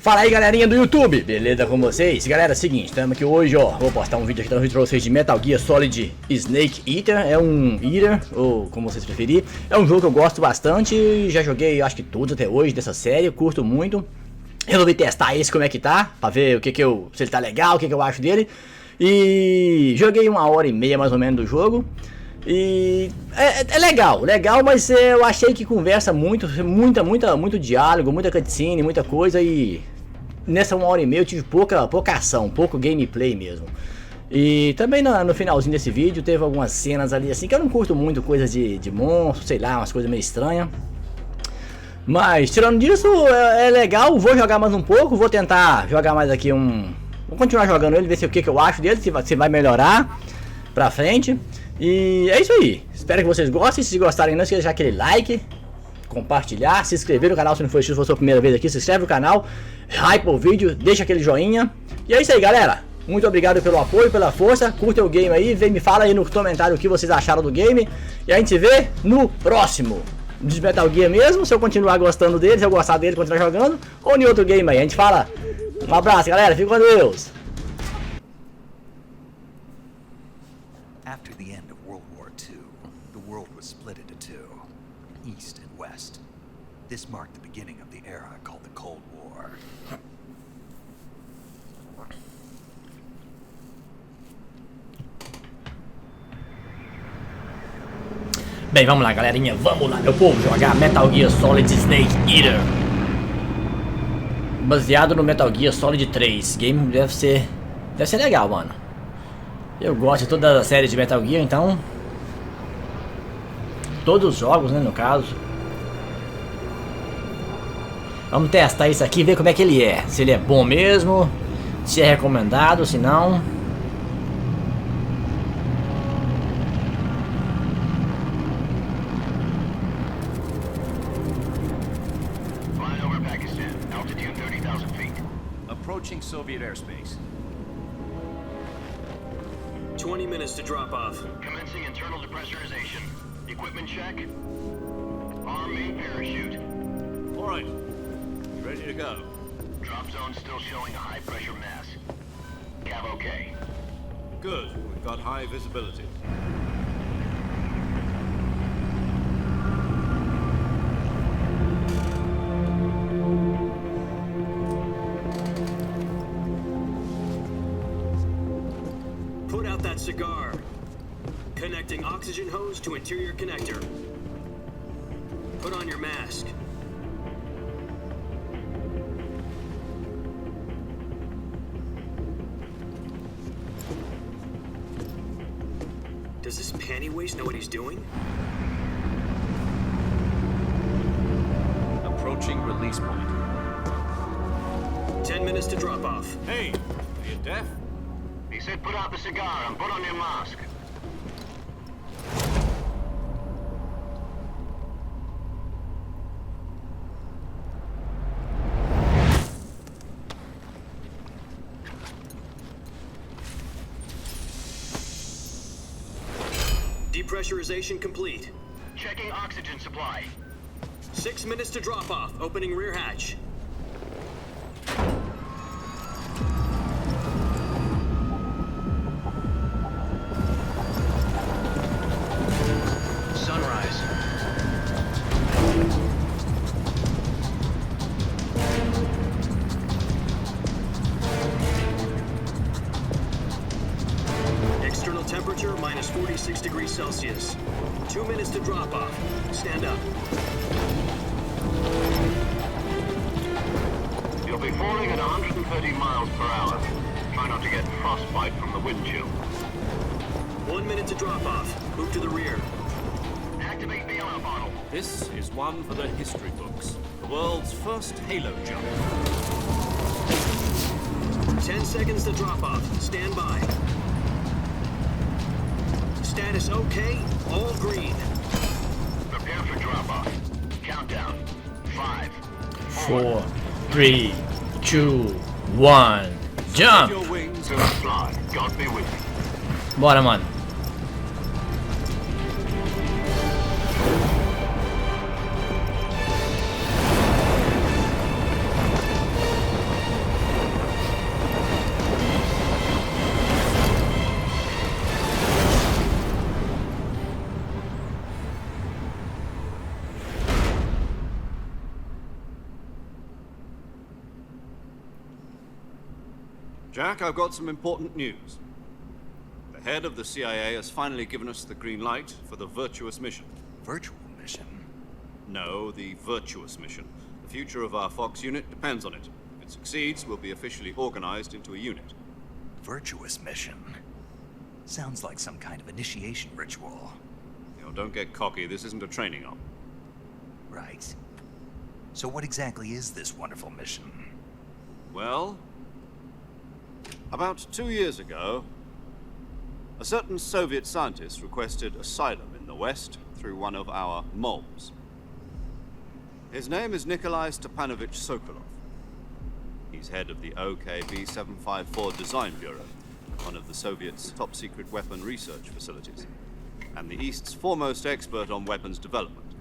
Fala aí, galerinha do YouTube, beleza com vocês? Galera, é o seguinte, estamos aqui hoje, ó, vou postar um vídeo aqui pra vocês de Metal Gear Solid Snake Eater. É um Eater, ou como vocês preferirem. É um jogo que eu gosto bastante, já joguei acho que todos até hoje dessa série, curto muito. Resolvi testar esse como é que tá, pra ver se ele tá legal, o que eu acho dele. E joguei 1h30 mais ou menos do jogo. E é legal, mas eu achei que conversa muito diálogo, muita cutscene, muita coisa. E nessa 1h30 eu tive pouca ação, pouco gameplay mesmo. E também no finalzinho desse vídeo teve algumas cenas ali assim que eu não curto muito, coisas de monstro, sei lá, umas coisas meio estranhas. Mas tirando disso, é legal, vou jogar mais um pouco, vou tentar jogar mais aqui vou continuar jogando ele, ver o que eu acho dele, se vai melhorar pra frente. E é isso aí, espero que vocês gostem. Se gostarem, não esqueça de deixar aquele like, compartilhar, se inscrever no canal se não for inscrito, se for a sua primeira vez aqui, se inscreve no canal, hype o vídeo, deixa aquele joinha. E é isso aí, galera, muito obrigado pelo apoio, pela força, curta o game aí, me fala aí no comentário o que vocês acharam do game. E a gente se vê no próximo de Metal Gear mesmo, se eu continuar gostando dele, se eu gostar dele, continuar jogando, ou em outro game aí, a gente fala. Um abraço, galera, fique com Deus. After the end of World War II, the world was split into two, East and West. This marked the beginning of the era called the Cold War. Bem, vamos lá, galerinha, vamos lá, meu povo, jogar Metal Gear Solid Snake Eater. Baseado no Metal Gear Solid 3. Game deve ser legal, mano. Eu gosto de toda a série de Metal Gear, então todos os jogos, né, no caso. Vamos testar isso aqui e ver como é que ele é. Se ele é bom mesmo, se é recomendado, se não. Approaching Soviet airspace. 20 minutes to drop off. Commencing internal depressurization. Equipment check. Arm main parachute. All right. Ready to go. Drop zone still showing a high pressure mass. Cav okay. Good. We've got high visibility. Put out that cigar. Connecting oxygen hose to interior connector. Put on your mask. Does this panty waste know what he's doing? Approaching release point. 10 minutes to drop off. Hey, are you deaf? He said put out the cigar and put on your mask. Depressurization complete. Checking oxygen supply. 6 minutes to drop off. Opening rear hatch. Sunrise. External temperature minus 46 degrees Celsius. 2 minutes to drop off. Stand up. You'll be falling at 130 miles per hour. Try not to get frostbite from the wind chill. 1 minute to drop off. Move to the rear. Activate the alarm bottle. This is one for the history books. The world's first halo jump. 10 seconds to drop off. Stand by. Status okay. All green. Prepare for drop-off. Countdown. 5, 4, 3, 2, 1, jump! Your wings. Good fly. God be with you. Bora, mano. Jack, I've got some important news. The head of the CIA has finally given us the green light for the virtuous mission. Virtual mission? No, the virtuous mission. The future of our Fox unit depends on it. If it succeeds, we'll be officially organized into a unit. Virtuous mission? Sounds like some kind of initiation ritual. You know, don't get cocky. This isn't a training op. Right. So what exactly is this wonderful mission? Well, about 2 years ago, a certain Soviet scientist requested asylum in the West through one of our moles. His name is Nikolai Stepanovich Sokolov. He's head of the OKB 754 Design Bureau, one of the Soviets' top-secret weapon research facilities, and the East's foremost expert on weapons development.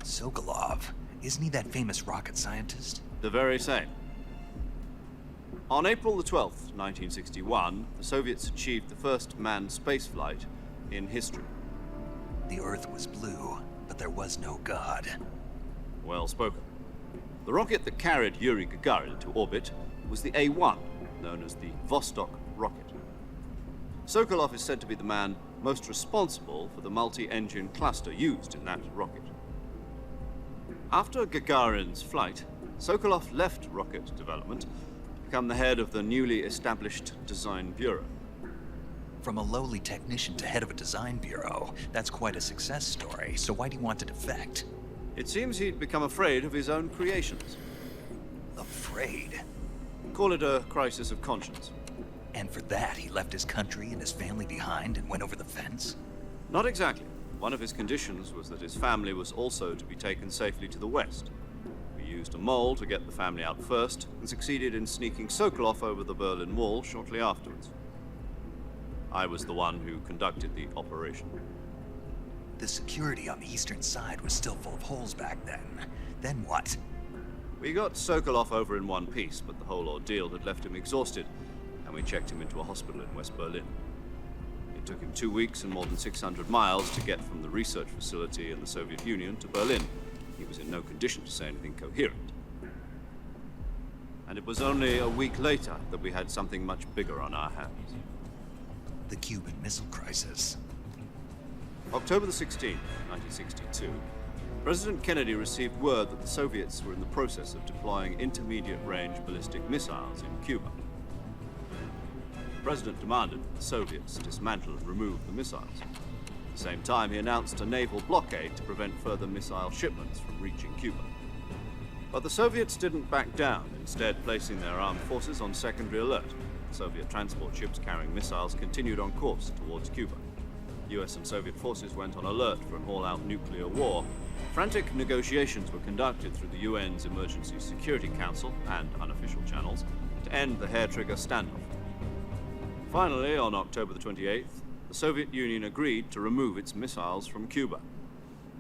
Sokolov? Isn't he that famous rocket scientist? The very same. On April the 12th, 1961, the Soviets achieved the first manned spaceflight in history. The Earth was blue, but there was no God. Well spoken. The rocket that carried Yuri Gagarin to orbit was the A-1, known as the Vostok rocket. Sokolov is said to be the man most responsible for the multi-engine cluster used in that rocket. After Gagarin's flight, Sokolov left rocket development to become the head of the newly established Design Bureau. From a lowly technician to head of a design bureau, that's quite a success story, so why do you want to defect? It seems he'd become afraid of his own creations. Afraid? Call it a crisis of conscience. And for that, he left his country and his family behind and went over the fence? Not exactly. One of his conditions was that his family was also to be taken safely to the West. We used a mole to get the family out first, and succeeded in sneaking Sokolov over the Berlin Wall shortly afterwards. I was the one who conducted the operation. The security on the eastern side was still full of holes back then. Then what? We got Sokolov over in one piece, but the whole ordeal had left him exhausted, and we checked him into a hospital in West Berlin. It took him 2 weeks and more than 600 miles to get from the research facility in the Soviet Union to Berlin. He was in no condition to say anything coherent. And it was only a week later that we had something much bigger on our hands. The Cuban Missile Crisis. October the 16th, 1962, President Kennedy received word that the Soviets were in the process of deploying intermediate-range ballistic missiles in Cuba. The President demanded that the Soviets dismantle and remove the missiles. At the same time, he announced a naval blockade to prevent further missile shipments from reaching Cuba. But the Soviets didn't back down, instead placing their armed forces on secondary alert. Soviet transport ships carrying missiles continued on course towards Cuba. US and Soviet forces went on alert for an all-out nuclear war. Frantic negotiations were conducted through the UN's Emergency Security Council and unofficial channels to end the hair-trigger standoff. Finally, on October the 28th, the Soviet Union agreed to remove its missiles from Cuba,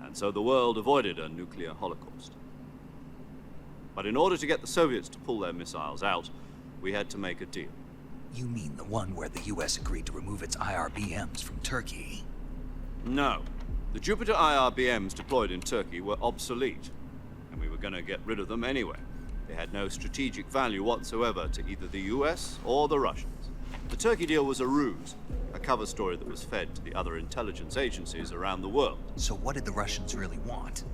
and so the world avoided a nuclear holocaust. But in order to get the Soviets to pull their missiles out, we had to make a deal. You mean the one where the US agreed to remove its IRBMs from Turkey? No. The Jupiter IRBMs deployed in Turkey were obsolete, and we were going to get rid of them anyway. They had no strategic value whatsoever to either the US or the Russians. The Turkey deal was a ruse, a cover story that was fed to the other intelligence agencies around the world. So what did the Russians really want?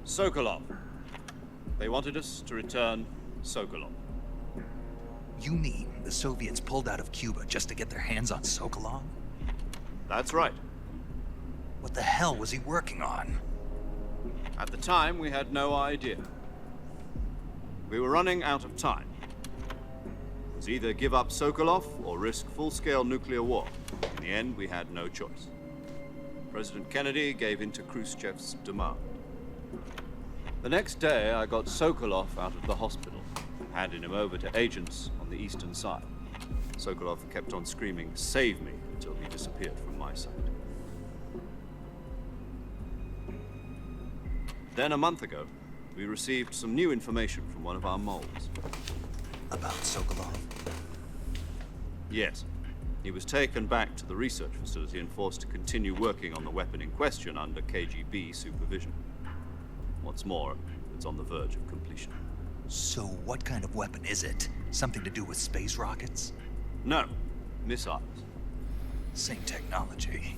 Sokolov. They wanted us to return Sokolov. You mean the Soviets pulled out of Cuba just to get their hands on Sokolov? That's right. What the hell was he working on? At the time, we had no idea. We were running out of time. It was either give up Sokolov or risk full-scale nuclear war. In the end, we had no choice. President Kennedy gave in to Khrushchev's demand. The next day, I got Sokolov out of the hospital, handing him over to agents on the eastern side. Sokolov kept on screaming, "Save me," until he disappeared from my sight. Then a month ago, we received some new information from one of our moles. About Sokolov? Yes. He was taken back to the research facility and forced to continue working on the weapon in question under KGB supervision. What's more, it's on the verge of completion. So what kind of weapon is it? Something to do with space rockets? No, missiles. Same technology.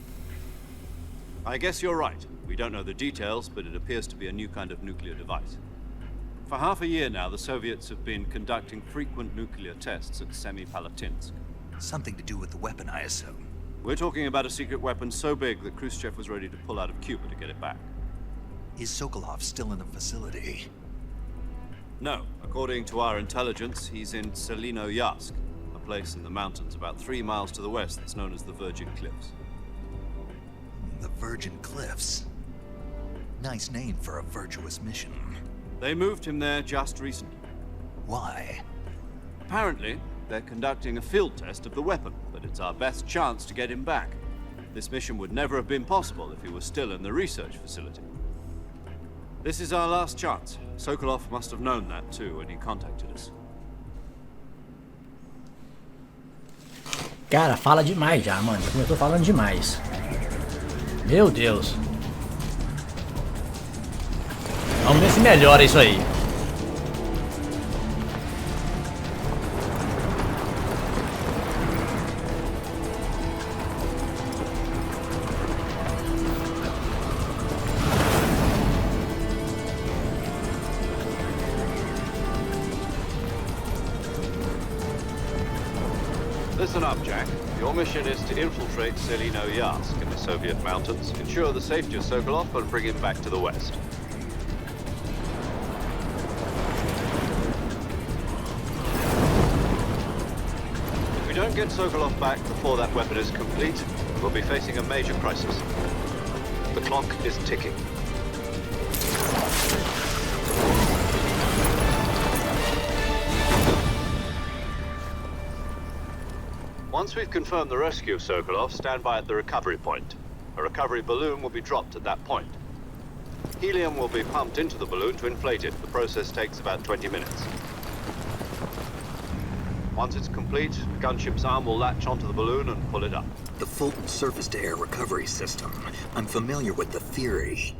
I guess you're right. We don't know the details, but it appears to be a new kind of nuclear device. For half a year now, the Soviets have been conducting frequent nuclear tests at Semipalatinsk. Something to do with the weapon, I assume. We're talking about a secret weapon so big that Khrushchev was ready to pull out of Cuba to get it back. Is Sokolov still in the facility? No. According to our intelligence, he's in Selino-Yarsk, a place in the mountains about 3 miles to the west that's known as the Virgin Cliffs. The Virgin Cliffs? Nice name for a virtuous mission. They moved him there just recently. Why? Apparently, they're conducting a field test of the weapon, but it's our best chance to get him back. This mission would never have been possible if he was still in the research facility. This is our last chance. Sokolov must have known that too when he contacted us. Cara, fala demais já, mano. Já começou falando demais. Meu Deus. Vamos ver se melhora isso aí. Listen up, Jack. Your mission is to infiltrate Selino-Yarsk in the Soviet mountains, ensure the safety of Sokolov, and bring him back to the west. If we don't get Sokolov back before that weapon is complete, we'll be facing a major crisis. The clock is ticking. Once we've confirmed the rescue of Sokolov, stand by at the recovery point. A recovery balloon will be dropped at that point. Helium will be pumped into the balloon to inflate it. The process takes about 20 minutes. Once it's complete, the gunship's arm will latch onto the balloon and pull it up. The Fulton surface-to-air recovery system. I'm familiar with the theory.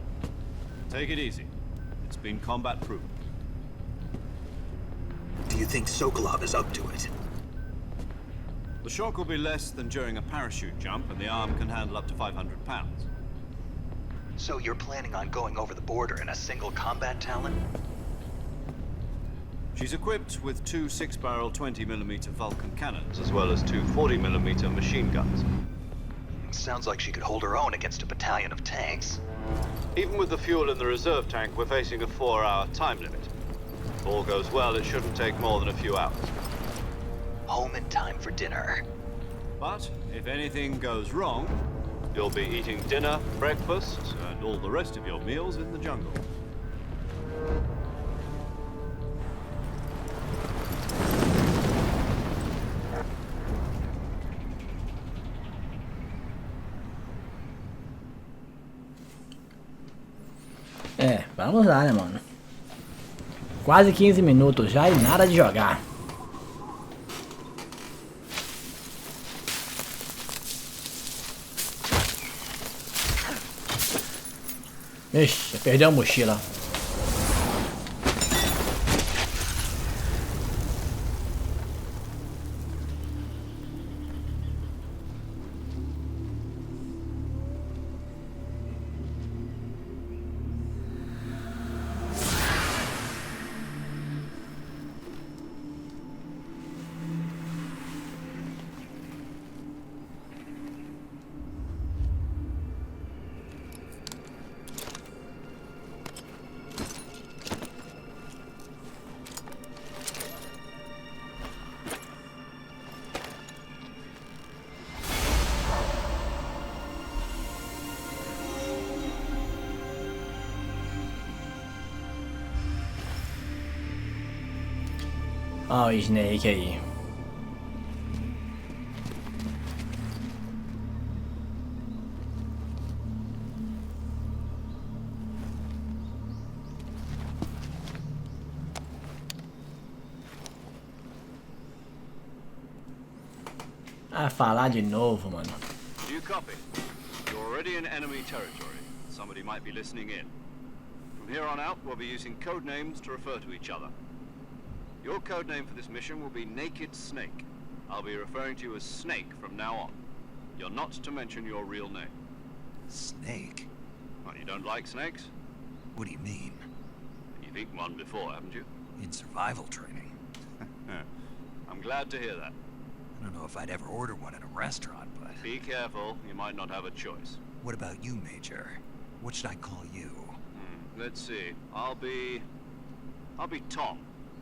Take it easy. It's been combat-proven. Do you think Sokolov is up to it? The shock will be less than during a parachute jump, and the arm can handle up to 500 pounds. So you're planning on going over the border in a single combat Talon? She's equipped with 2 6-barrel 20mm Vulcan cannons, as well as 2 40mm machine guns. Sounds like she could hold her own against a battalion of tanks. Even with the fuel in the reserve tank, we're facing a 4-hour time limit. If all goes well, it shouldn't take more than a few hours. Home in time for dinner. But if anything goes wrong, you'll be eating dinner, breakfast, and all the rest of your meals in the jungle. Vamos lá, né, mano? Quase 15 minutos já e nada de jogar. Ixi, perdeu a mochila. Ó o Snake aí. Ah, falar de novo, mano. Do you copy? You're already in enemy territory. Somebody might be listening in. From here on out, we'll be using code names to refer to each other. Your code name for this mission will be Naked Snake. I'll be referring to you as Snake from now on. You're not to mention your real name. Snake? Well, you don't like snakes? What do you mean? You've eaten one before, haven't you? In survival training? I'm glad to hear that. I don't know if I'd ever order one in a restaurant, but... Be careful, you might not have a choice. What about you, Major? What should I call you? Let's see. I'll be Tom.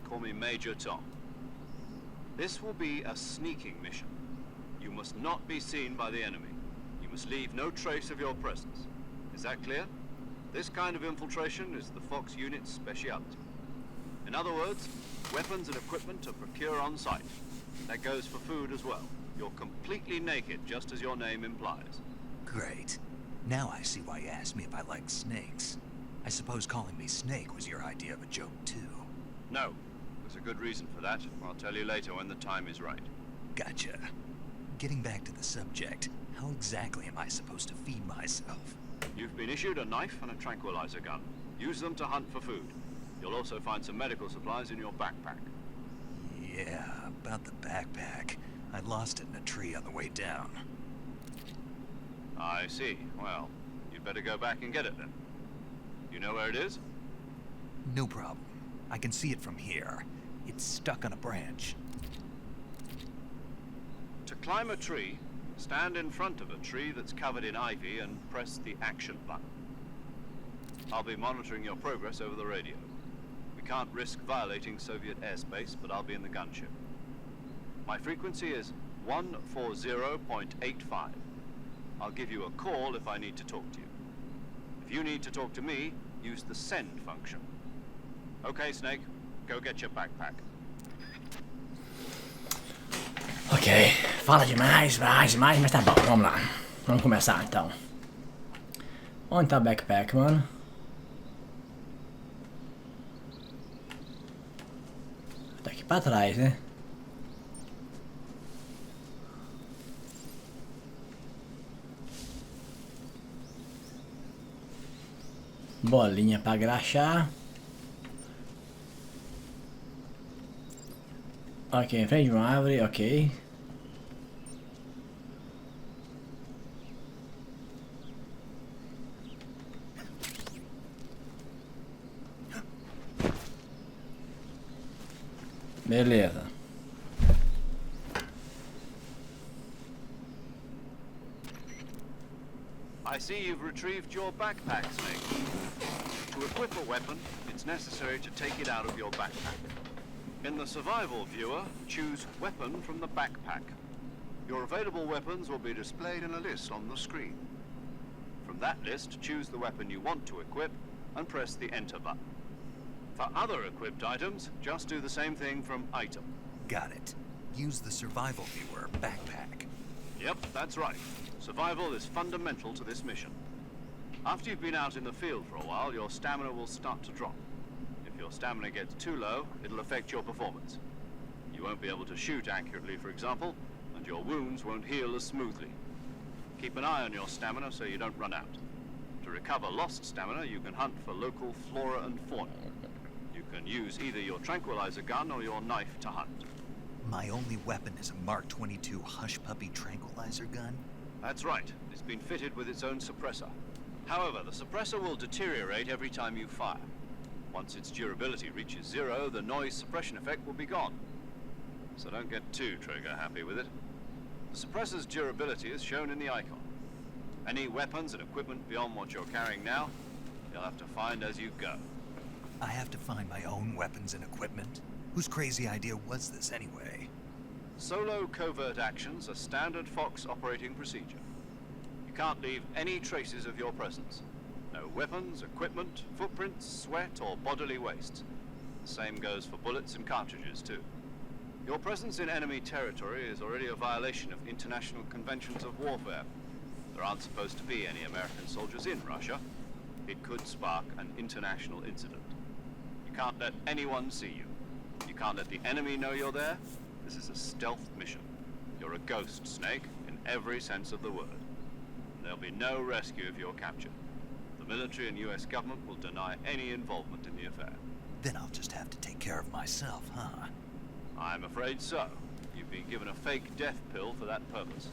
Call me Major Tom. This will be a sneaking mission. You must not be seen by the enemy. You must leave no trace of your presence. Is that clear? This kind of infiltration is the Fox unit's speciality. In other words, weapons and equipment are procured on site. That goes for food as well. You're completely naked, just as your name implies. Great. Now I see why you asked me if I like snakes. I suppose calling me Snake was your idea of a joke, too. No. There's a good reason for that. I'll tell you later when the time is right. Gotcha. Getting back to the subject, how exactly am I supposed to feed myself? You've been issued a knife and a tranquilizer gun. Use them to hunt for food. You'll also find some medical supplies in your backpack. Yeah, about the backpack. I lost it in a tree on the way down. I see. Well, you'd better go back and get it then. You know where it is? No problem. I can see it from here. It's stuck on a branch. To climb a tree, stand in front of a tree that's covered in ivy and press the action button. I'll be monitoring your progress over the radio. We can't risk violating Soviet airspace, but I'll be in the gunship. My frequency is 140.85. I'll give you a call if I need to talk to you. If you need to talk to me, use the send function. Okay, Snake, go get your backpack. Ok, fala demais, mas tá bom, vamos lá. Vamos começar então. Onde tá o backpack, mano? Tá aqui pra trás, né? Bolinha pra graxar. Ok, em frente de uma árvore, ok. Beleza. I see you've retrieved your backpack, Snake. To equip a weapon, it's necessary to take it out of your backpack. In the survival viewer, choose Weapon from the backpack. Your available weapons will be displayed in a list on the screen. From that list, choose the weapon you want to equip and press the Enter button. For other equipped items, just do the same thing from Item. Got it. Use the survival viewer backpack. Yep, that's right. Survival is fundamental to this mission. After you've been out in the field for a while, your stamina will start to drop. If your stamina gets too low, it'll affect your performance. You won't be able to shoot accurately, for example, and your wounds won't heal as smoothly. Keep an eye on your stamina so you don't run out. To recover lost stamina, you can hunt for local flora and fauna. You can use either your tranquilizer gun or your knife to hunt. My only weapon is a Mark 22 Hush Puppy tranquilizer gun? That's right. It's been fitted with its own suppressor. However, the suppressor will deteriorate every time you fire. Once its durability reaches 0, the noise suppression effect will be gone. So don't get too trigger happy with it. The suppressor's durability is shown in the icon. Any weapons and equipment beyond what you're carrying now, you'll have to find as you go. I have to find my own weapons and equipment? Whose crazy idea was this anyway? Solo covert actions are standard Fox operating procedure. You can't leave any traces of your presence. No weapons, equipment, footprints, sweat, or bodily waste. The same goes for bullets and cartridges, too. Your presence in enemy territory is already a violation of international conventions of warfare. There aren't supposed to be any American soldiers in Russia. It could spark an international incident. You can't let anyone see you. You can't let the enemy know you're there. This is a stealth mission. You're a ghost, Snake, in every sense of the word. There'll be no rescue if you're captured. The military and US government will deny any involvement in the affair. Then I'll just have to take care of myself, huh? I'm afraid so. You've been given a fake death pill for that purpose.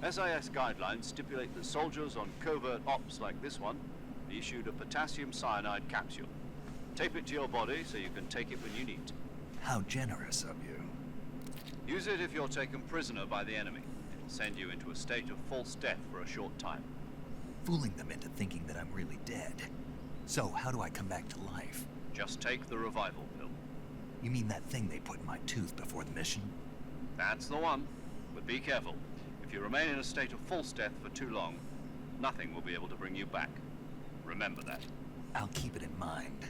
SIS guidelines stipulate that soldiers on covert ops like this one be issued a potassium cyanide capsule. Tape it to your body so you can take it when you need to. How generous of you. Use it if you're taken prisoner by the enemy. It'll send you into a state of false death for a short time. Fooling them into thinking that I'm really dead. So, how do I come back to life? Just take the revival pill. You mean that thing they put in my tooth before the mission? That's the one. But be careful. If you remain in a state of false death for too long, nothing will be able to bring you back. Remember that. I'll keep it in mind.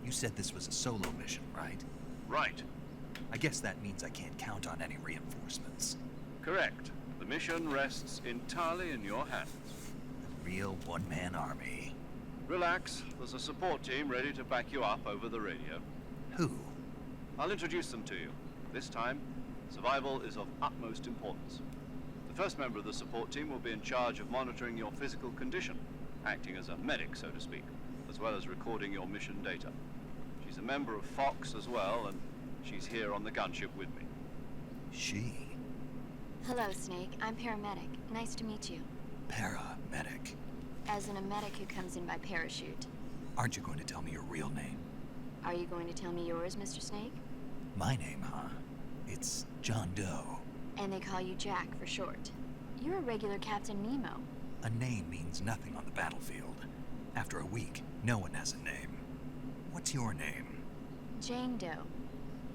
You said this was a solo mission, right? Right. I guess that means I can't count on any reinforcements. Correct. The mission rests entirely in your hands. A real one-man army. Relax. There's a support team ready to back you up over the radio. Who? I'll introduce them to you. This time, survival is of utmost importance. The first member of the support team will be in charge of monitoring your physical condition, acting as a medic, so to speak, as well as recording your mission data. She's a member of Fox as well, and she's here on the gunship with me. She? Hello, Snake. I'm paramedic. Nice to meet you. Paramedic. As in a medic who comes in by parachute. Aren't you going to tell me your real name? Are you going to tell me yours, Mr. Snake? My name, huh? It's John Doe. And they call you Jack for short. You're a regular Captain Nemo. A name means nothing on the battlefield. After a week, no one has a name. What's your name? Jane Doe.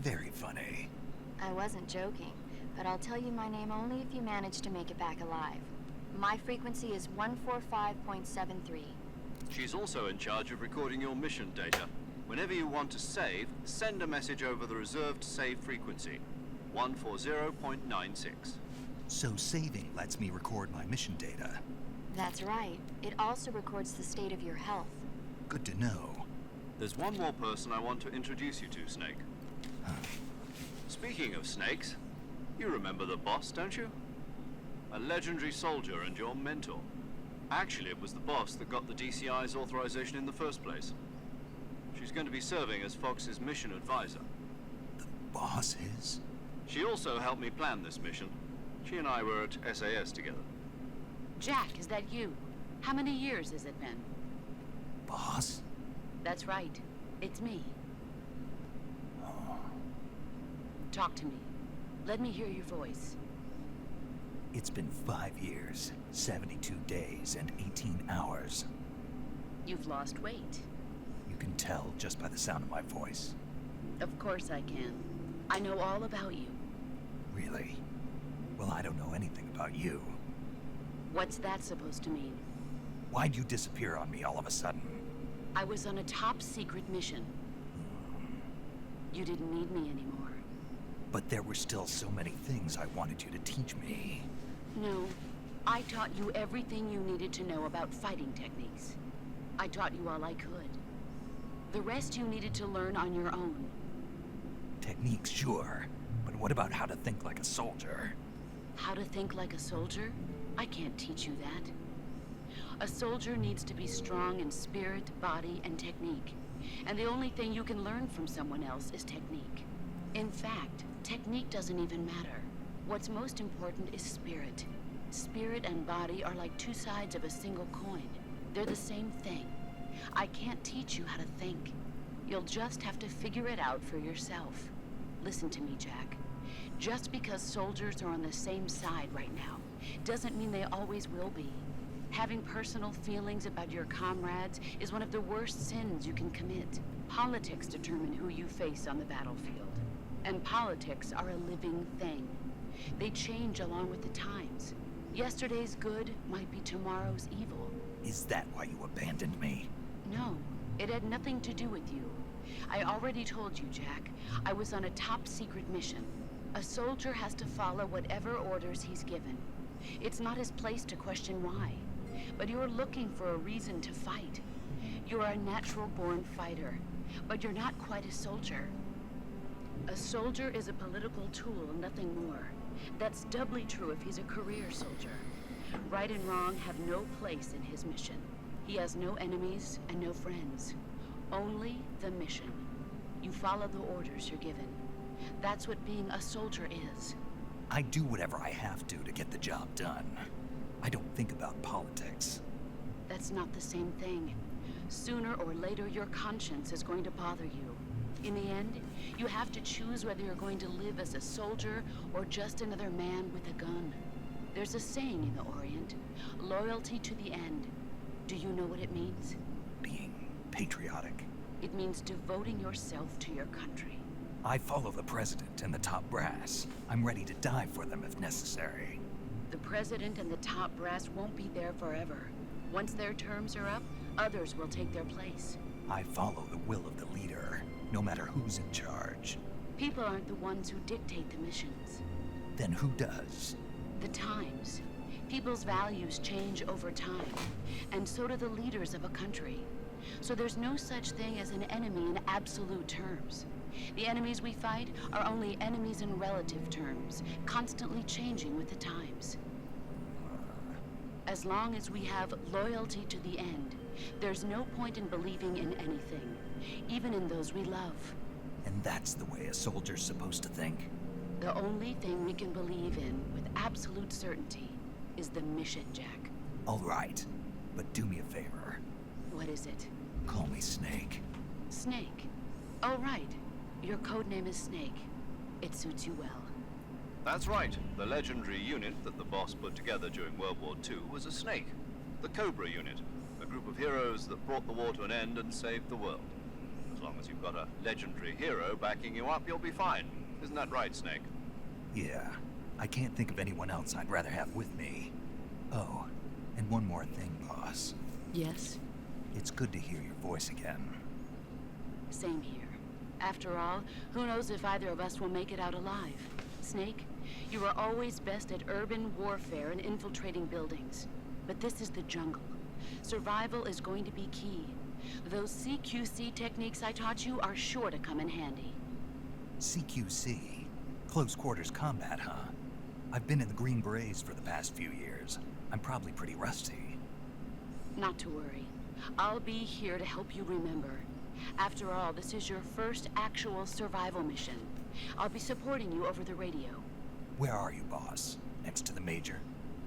Very funny. I wasn't joking, but I'll tell you my name only if you manage to make it back alive. My frequency is 145.73. She's also in charge of recording your mission data. Whenever you want to save, send a message over the reserved save frequency, 140.96. So saving lets me record my mission data. That's right. It also records the state of your health. Good to know. There's one more person I want to introduce you to, Snake. Huh. Speaking of snakes, you remember the boss, don't you? A legendary soldier and your mentor. Actually, it was the boss that got the DCI's authorization in the first place. She's going to be serving as Fox's mission advisor. The boss is? She also helped me plan this mission. She and I were at SAS together. Jack, is that you? How many years has it been? Boss? That's right. It's me. Oh. Talk to me. Let me hear your voice. It's been 5 years, 72 days, and 18 hours. You've lost weight. You can tell just by the sound of my voice. Of course I can. I know all about you. Really? Well, I don't know anything about you. What's that supposed to mean? Why'd you disappear on me all of a sudden? I was on a top-secret mission. You didn't need me anymore. But there were still so many things I wanted you to teach me. No. I taught you everything you needed to know about fighting techniques. I taught you all I could. The rest you needed to learn on your own. Techniques, sure. But what about how to think like a soldier? How to think like a soldier? I can't teach you that. A soldier needs to be strong in spirit, body, and technique. And the only thing you can learn from someone else is technique. In fact, technique doesn't even matter. What's most important is spirit. Spirit and body are like two sides of a single coin. They're the same thing. I can't teach you how to think. You'll just have to figure it out for yourself. Listen to me, Jack. Just because soldiers are on the same side right now doesn't mean they always will be. Having personal feelings about your comrades is one of the worst sins you can commit. Politics determine who you face on the battlefield. And politics are a living thing. They change along with the times. Yesterday's good might be tomorrow's evil. Is that why you abandoned me? No, it had nothing to do with you. I already told you, Jack. I was on a top-secret mission. A soldier has to follow whatever orders he's given. It's not his place to question why. But you're looking for a reason to fight. You're a natural-born fighter, but you're not quite a soldier. A soldier is a political tool, nothing more. That's doubly true if he's a career soldier. Right and wrong have no place in his mission. He has no enemies and no friends. Only the mission. You follow the orders you're given. That's what being a soldier is. I do whatever I have to get the job done. I don't think about politics. That's not the same thing. Sooner or later, your conscience is going to bother you. In the end, you have to choose whether you're going to live as a soldier or just another man with a gun. There's a saying in the Orient, loyalty to the end. Do you know what it means? Being patriotic. It means devoting yourself to your country. I follow the president and the top brass. I'm ready to die for them if necessary. The president and the top brass won't be there forever. Once their terms are up, others will take their place. I follow the will of the leader, no matter who's in charge. People aren't the ones who dictate the missions. Then who does? The times. People's values change over time, and so do the leaders of a country. So there's no such thing as an enemy in absolute terms. The enemies we fight are only enemies in relative terms, constantly changing with the times. As long as we have loyalty to the end, there's no point in believing in anything, even in those we love. And that's the way a soldier's supposed to think? The only thing we can believe in with absolute certainty is the mission, Jack. All right, but do me a favor. What is it? Call me Snake. Snake. Oh, right. Your codename is Snake. It suits you well. That's right. The legendary unit that the boss put together during World War II was a snake. The Cobra unit. A group of heroes that brought the war to an end and saved the world. As long as you've got a legendary hero backing you up, you'll be fine. Isn't that right, Snake? Yeah. I can't think of anyone else I'd rather have with me. Oh, and one more thing, boss. Yes? It's good to hear your voice again. Same here. After all, who knows if either of us will make it out alive? Snake, you are always best at urban warfare and infiltrating buildings. But this is the jungle. Survival is going to be key. Those CQC techniques I taught you are sure to come in handy. CQC? Close quarters combat, huh? I've been in the Green Berets for the past few years. I'm probably pretty rusty. Not to worry. I'll be here to help you remember. After all, this is your first actual survival mission. I'll be supporting you over the radio. Where are you, boss? Next to the Major?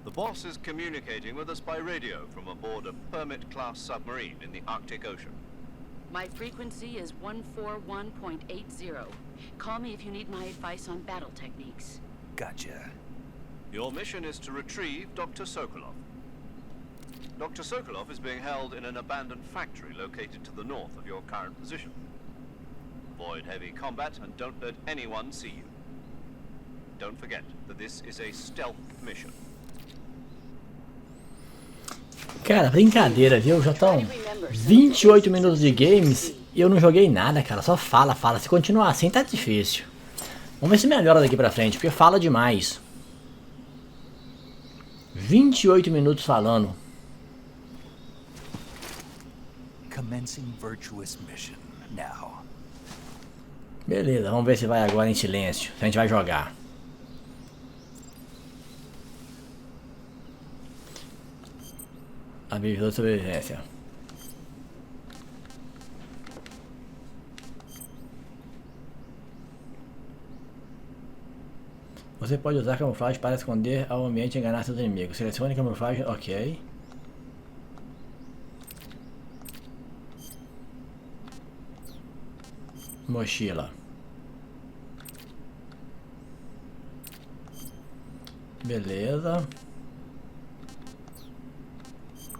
The boss is communicating with us by radio from aboard a Permit-class submarine in the Arctic Ocean. My frequency is 141.80. Call me if you need my advice on battle techniques. Gotcha. Your mission is to retrieve Dr. Sokolov. Dr. Sokolov is being held in an abandoned factory located to the north of your current position. Avoid heavy combat and don't let anyone see you. Don't forget that this is a stealth mission. Cara, brincadeira, viu? Já estão 28 minutos de games e eu não joguei nada, cara. Só fala. Se continuar assim tá difícil. Vamos ver se melhora daqui pra frente, porque fala demais. 28 minutos falando. Commencing virtuous mission now. Beleza, vamos ver se vai agora em silêncio. Se a gente vai jogar. Aviso de sobrevivência. Você pode usar camuflagem para esconder ao ambiente e enganar seus inimigos. Selecione camuflagem, ok. Mochila. Beleza.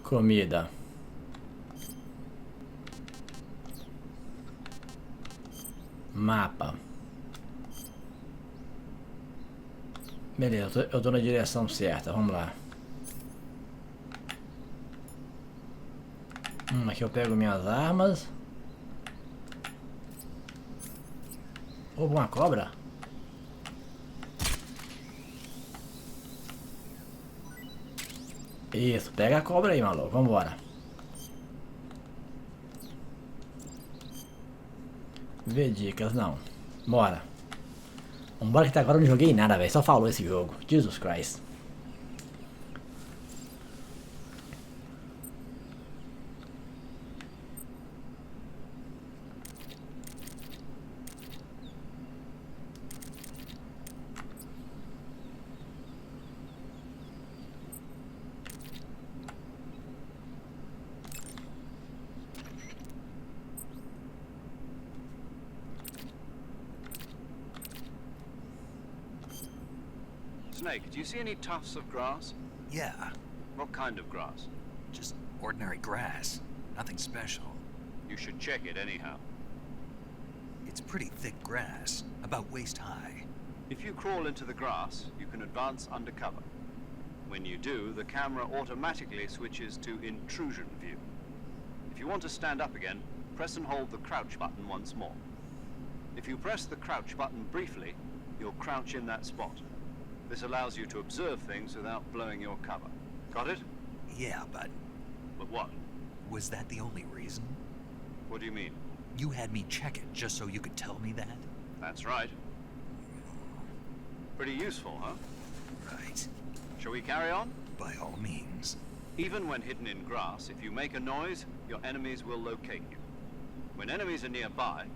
Comida. Mapa. Beleza, eu tô na direção certa, vamos lá. Aqui eu pego minhas armas. Opa, uma cobra? Isso, pega a cobra aí, maluco, vambora. Vê dicas, não. Bora. Vambora que até agora eu não joguei nada, velho. Só falou esse jogo. Jesus Christ. Snake, do you see any tufts of grass? Yeah, What kind of grass? just ordinary grass. Nothing special. You should check it anyhow. It's pretty thick grass, about waist high. If you crawl into the grass, you can advance undercover. When you do, the camera automatically switches to intrusion view. If you want to stand up again, press and hold the crouch button once more. If you press the crouch button briefly, you'll crouch in that spot. This allows you to observe things without blowing your cover. Got it? Yeah, but But what? was that the only reason? What do you mean? You had me check it just so you could tell me that? That's right. Pretty useful, huh? Right. Shall we carry on? By all means. Even when hidden in grass, if you make a noise, your enemies will locate you. When enemies are nearby,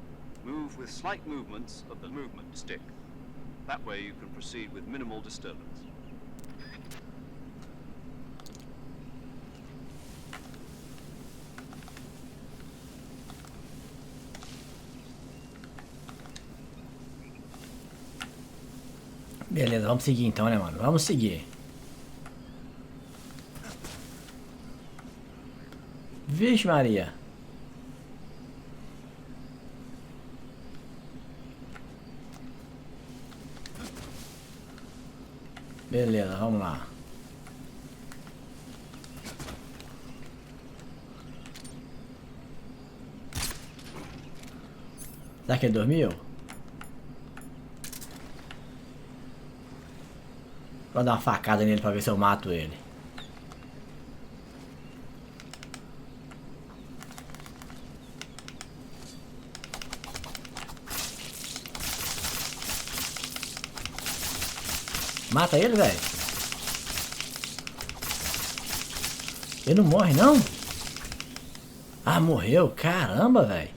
move with slight movements of the movement stick. That way you can proceed with minimal disturbance. Beleza, vamos seguir então, né, mano? Vamos seguir. Vixe Maria. Beleza, vamos lá. Será que ele dormiu? Vou dar uma facada nele pra ver se eu mato ele. Mata ele, velho. Ele não morre, não? Ah, morreu. Caramba, velho.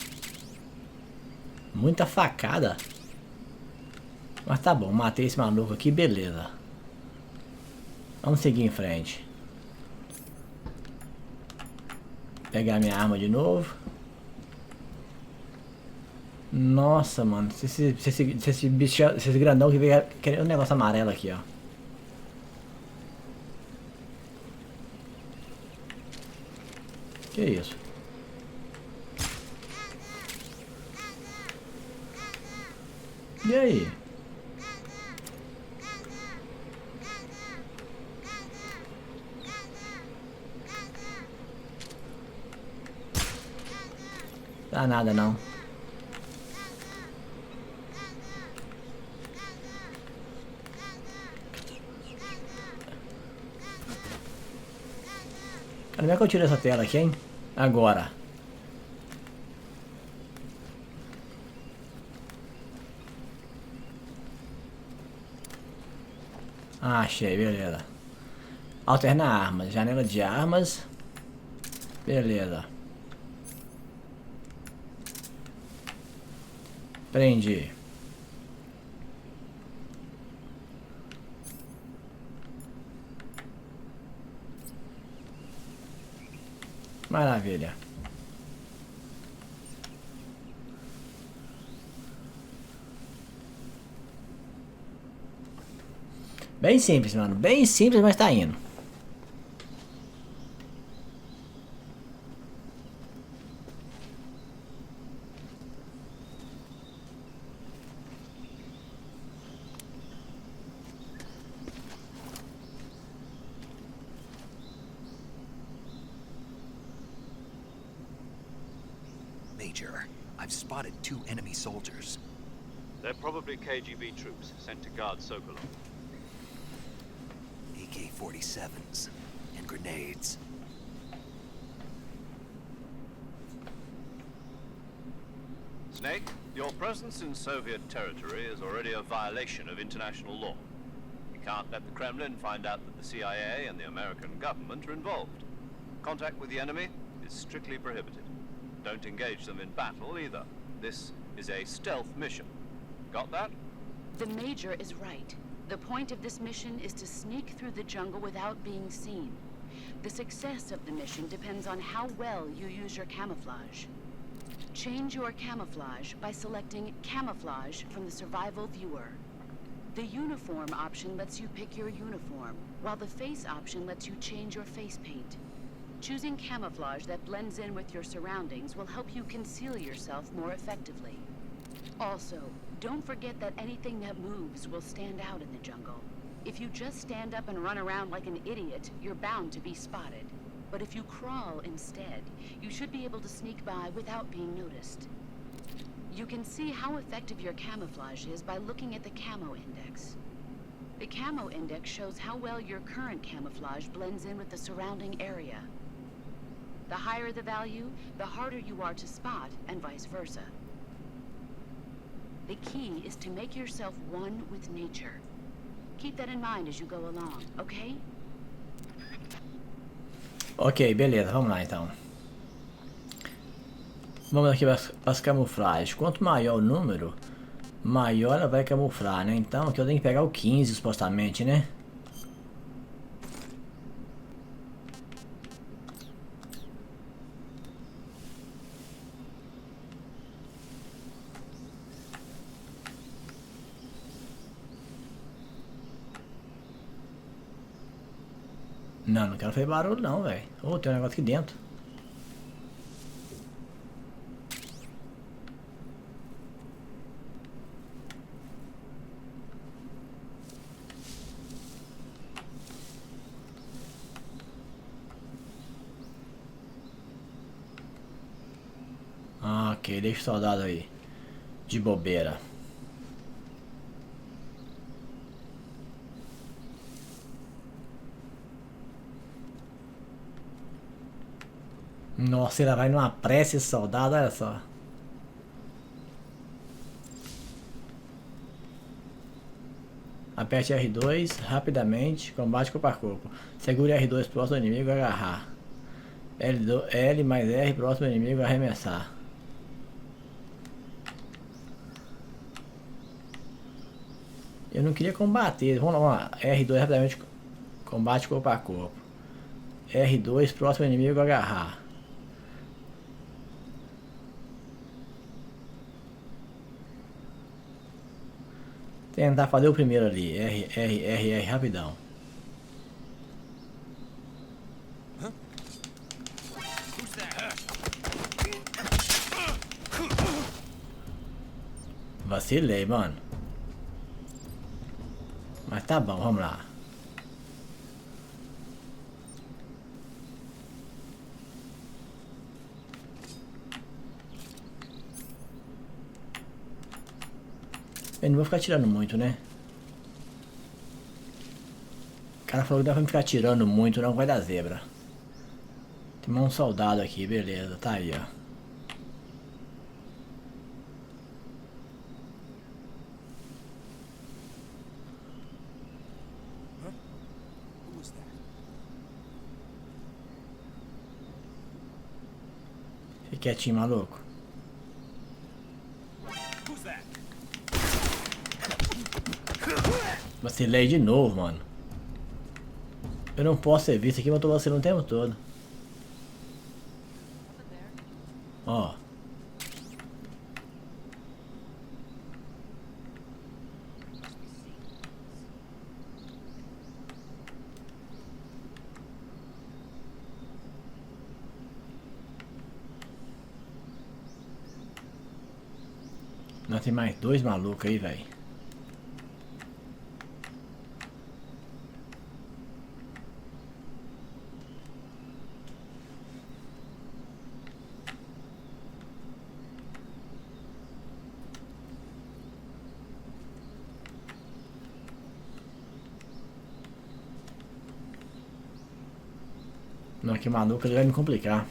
Muita facada. Mas tá bom, matei esse maluco aqui, beleza. Vamos seguir em frente. Pegar minha arma de novo. Nossa, mano. Se esse bicho, esse grandão que veio querendo um negócio amarelo aqui, ó. Que isso? E aí? Dá nada não. Cara, como é que eu tiro essa tela aqui, hein? Agora. Ah, achei, beleza. Alternar armas, janela de armas. Beleza. Prendi. Maravilha. Bem simples, mano. Bem simples, mas tá indo. Major, I've spotted 2 enemy soldiers. They're probably KGB troops sent to guard Sokolov. AK-47s and grenades. Snake, your presence in Soviet territory is already a violation of international law. You can't let the Kremlin find out that the CIA and the American government are involved. Contact with the enemy is strictly prohibited. Don't engage them in battle either. This is a stealth mission. Got that? The Major is right. The point of this mission is to sneak through the jungle without being seen. The success of the mission depends on how well you use your camouflage. Change your camouflage by selecting Camouflage from the Survival Viewer. The uniform option lets you pick your uniform, while the face option lets you change your face paint. Choosing camouflage that blends in with your surroundings will help you conceal yourself more effectively. Also, don't forget that anything that moves will stand out in the jungle. If you just stand up and run around like an idiot, you're bound to be spotted. But if you crawl instead, you should be able to sneak by without being noticed. You can see how effective your camouflage is by looking at the camo index. The camo index shows how well your current camouflage blends in with the surrounding area. The higher the value, the harder you are to spot, and vice versa. The key is to make yourself one with nature. Keep that in mind as you go along, okay? Ok, beleza, vamos lá então. Vamos aqui para as camuflagens. Quanto maior o número, maior ela vai camuflar, né? Então aqui eu tenho que pegar o 15 supostamente, né? Não, não quero fazer barulho não, velho. Oh, tem um negócio aqui dentro. Ok, deixa o soldado aí. De bobeira. Nossa, ele vai numa pressa esse soldado, olha só. Aperte R2 rapidamente, combate corpo a corpo. Segure R2 próximo ao inimigo, agarrar. L mais R próximo ao inimigo, arremessar. Eu não queria combater, vamos lá, R2 rapidamente, combate corpo a corpo. R2 próximo ao inimigo, agarrar. Tentar fazer o primeiro ali, R, rapidão. Vacilei, mano. Mas tá bom, vamos lá. Eu não vou ficar tirando muito, né? O cara falou que dá pra ficar tirando muito, não vai dar zebra. Tem um soldado aqui, beleza, tá aí, ó. Fique quietinho, maluco. Vacilei de novo, mano. Eu não posso ser visto aqui, mas eu tô vacilando o tempo todo. Ó. Nós tem mais dois malucos aí, velho. Não, que maluco, ele vai me complicar.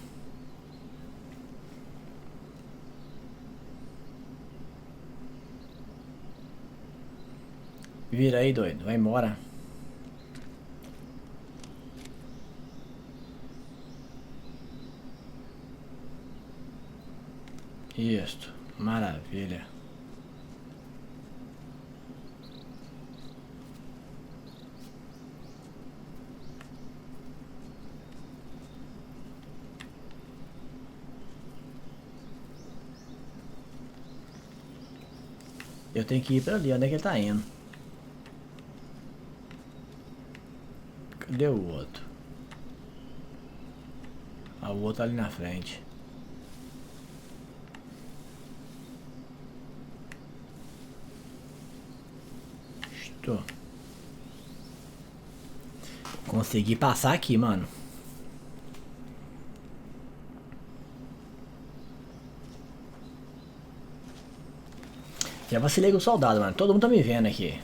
Vira aí, doido, vai embora. Isso, maravilha. Eu tenho que ir pra ali, onde é que ele tá indo? Cadê o outro? Ah, o outro ali na frente. Estou. Consegui passar aqui, mano. Já vacilei com o soldado, mano. Todo mundo tá me vendo aqui.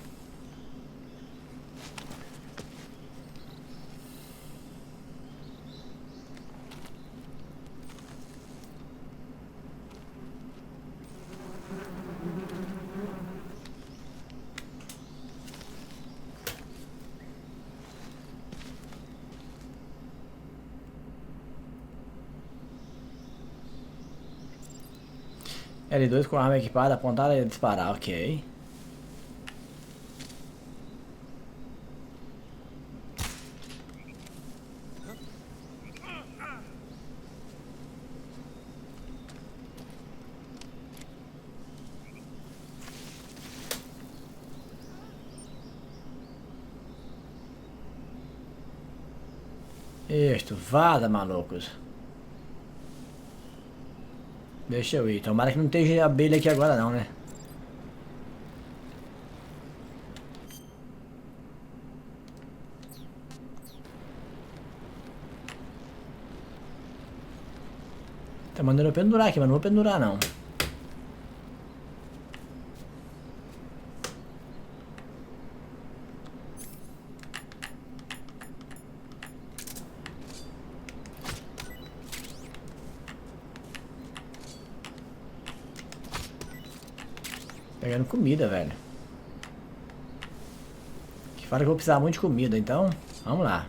L2 com arma equipada, apontada e disparar, ok. Isto, vaza, malucos. Deixa eu ir. Tomara que não esteja abelha aqui agora não, né? Tá mandando eu pendurar aqui, mas não vou pendurar não. Pegando comida, velho. Que fala que eu vou precisar muito de comida, então vamos lá.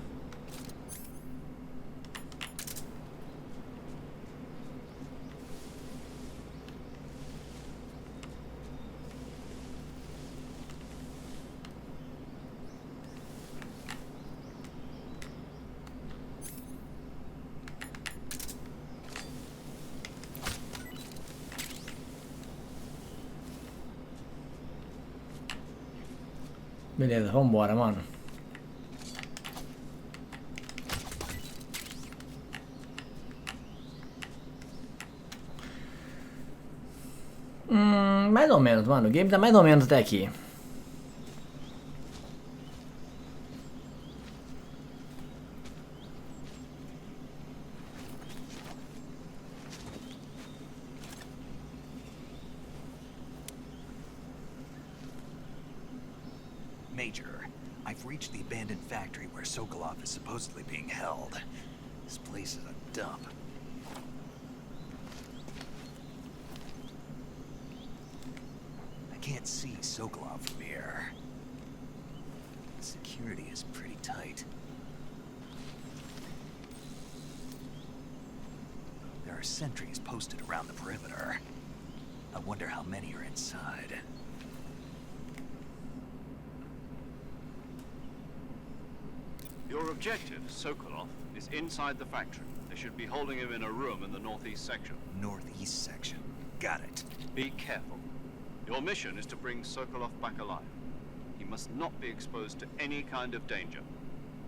Beleza, vambora, mano. Mais ou menos, mano. O game tá mais ou menos até aqui. Major, I've reached the abandoned factory where Sokolov is supposedly being held. This place is a dump. I can't see Sokolov from here. Security is pretty tight. There are sentries posted around the perimeter. I wonder how many are inside. Your objective, Sokolov, is inside the factory. They should be holding him in a room in the northeast section. Northeast section. Got it. Be careful. Your mission is to bring Sokolov back alive. He must not be exposed to any kind of danger.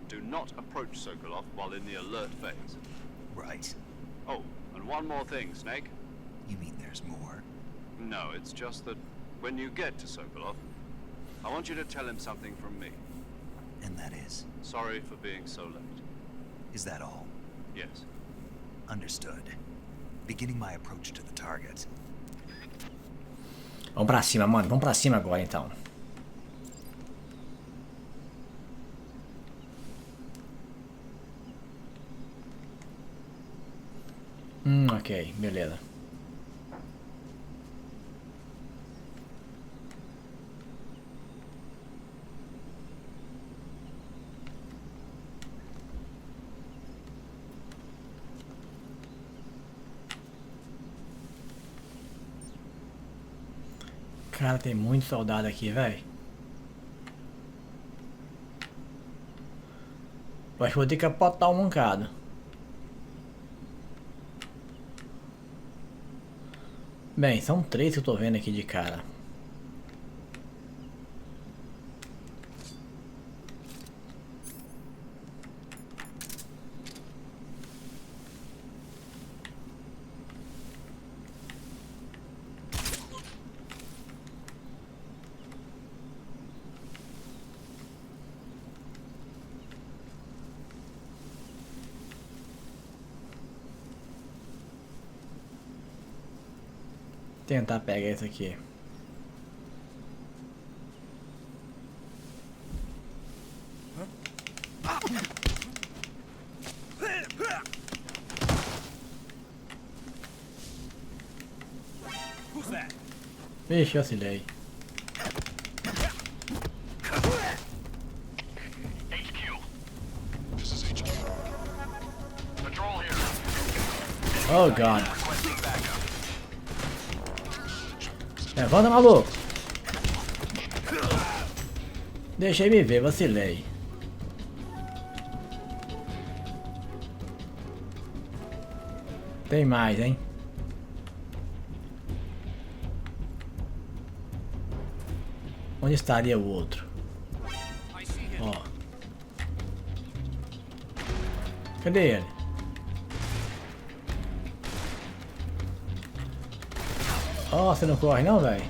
Do not approach Sokolov while in the alert phase. Right. Oh, and one more thing, Snake. You mean there's more? No, it's just that when you get to Sokolov, I want you to tell him something from me. And that is? Sorry for being so late. Is that all? Yes. Understood. Beginning my approach to the target. Vamos pra cima, mano. Vamos pra cima agora, então. Ok. Beleza. Cara, tem muito soldado aqui, velho. Acho que vou ter que capotar um mancado. Bem, são 3 que eu tô vendo aqui de cara. Tentar pegar isso aqui. Vixe, vacilei. Oh God. Levanta, maluco. Deixei me ver, vacilei. Tem mais, hein? Onde estaria o outro? Ó. Cadê ele? Ó, você não corre não, velho?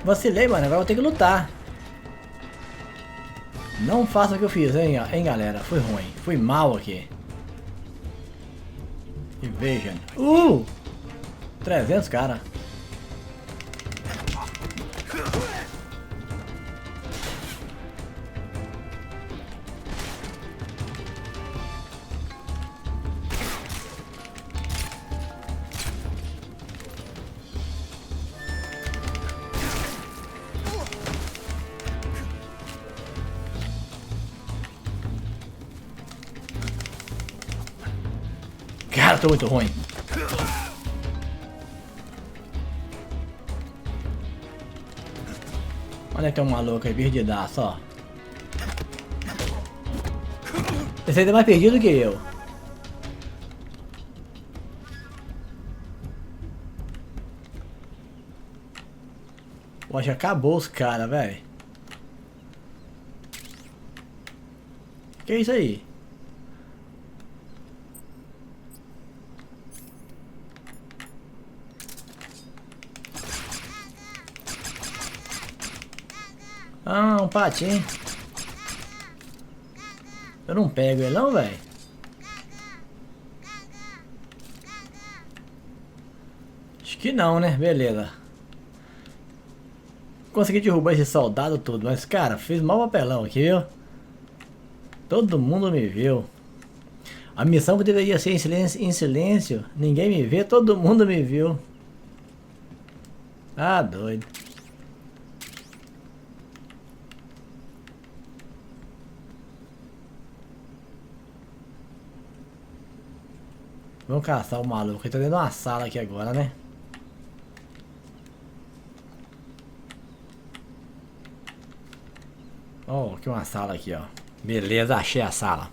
Vacilei, mano. Agora eu vou ter que lutar. Não faça o que eu fiz, hein galera. Fui ruim. Fui mal aqui. E vejam. 300 cara. Cara, tô muito ruim. Olha que tem um maluco aí, perdidaço, ó. Esse aí tá mais perdido que eu. Pô, já acabou os caras, velho. Que é isso aí? Ah, um patinho. Eu não pego ele não, velho. Acho que não, né? Beleza. Consegui derrubar esse soldado todo, mas cara, fiz mau papelão aqui, viu? Todo mundo me viu. A missão que deveria ser em silêncio, ninguém me vê, todo mundo me viu. Ah, doido. Vamos caçar o maluco. Ele tá dentro de uma sala aqui agora, né? Ó, aqui uma sala aqui, ó. Beleza, achei a sala.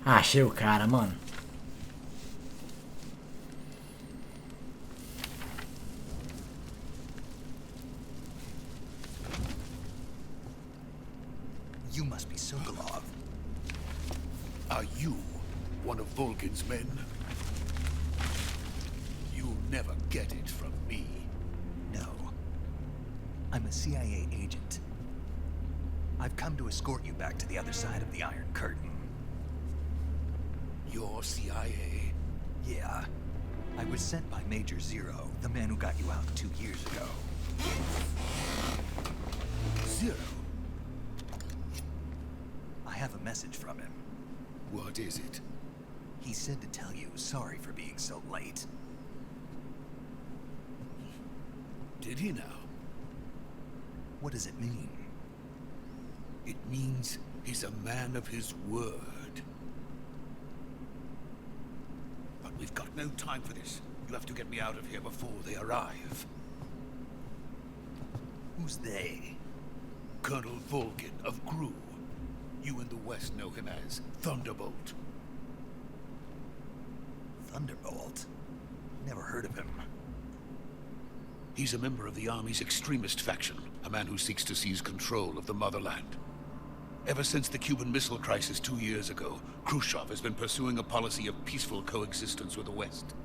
Achei o cara, mano. You must be Sokolov. Are you one of Volgin's men? You'll never get it from me. No. I'm a CIA agent. I've come to escort you back to the other side of the Iron Curtain. You're CIA? Yeah. I was sent by Major Zero, the man who got you out 2 years ago. Zero? I have a message from him. What is it? He said to tell you sorry for being so late. Did he now? What does it mean? It means he's a man of his word. But we've got no time for this. You have to get me out of here before they arrive. Who's they? Colonel Volgin of Gru. You in the West know him as Thunderbolt. Thunderbolt? Never heard of him. He's a member of the Army's extremist faction, a man who seeks to seize control of the motherland. Ever since the Cuban Missile Crisis 2 years ago, Khrushchev has been pursuing a policy of peaceful coexistence with the West.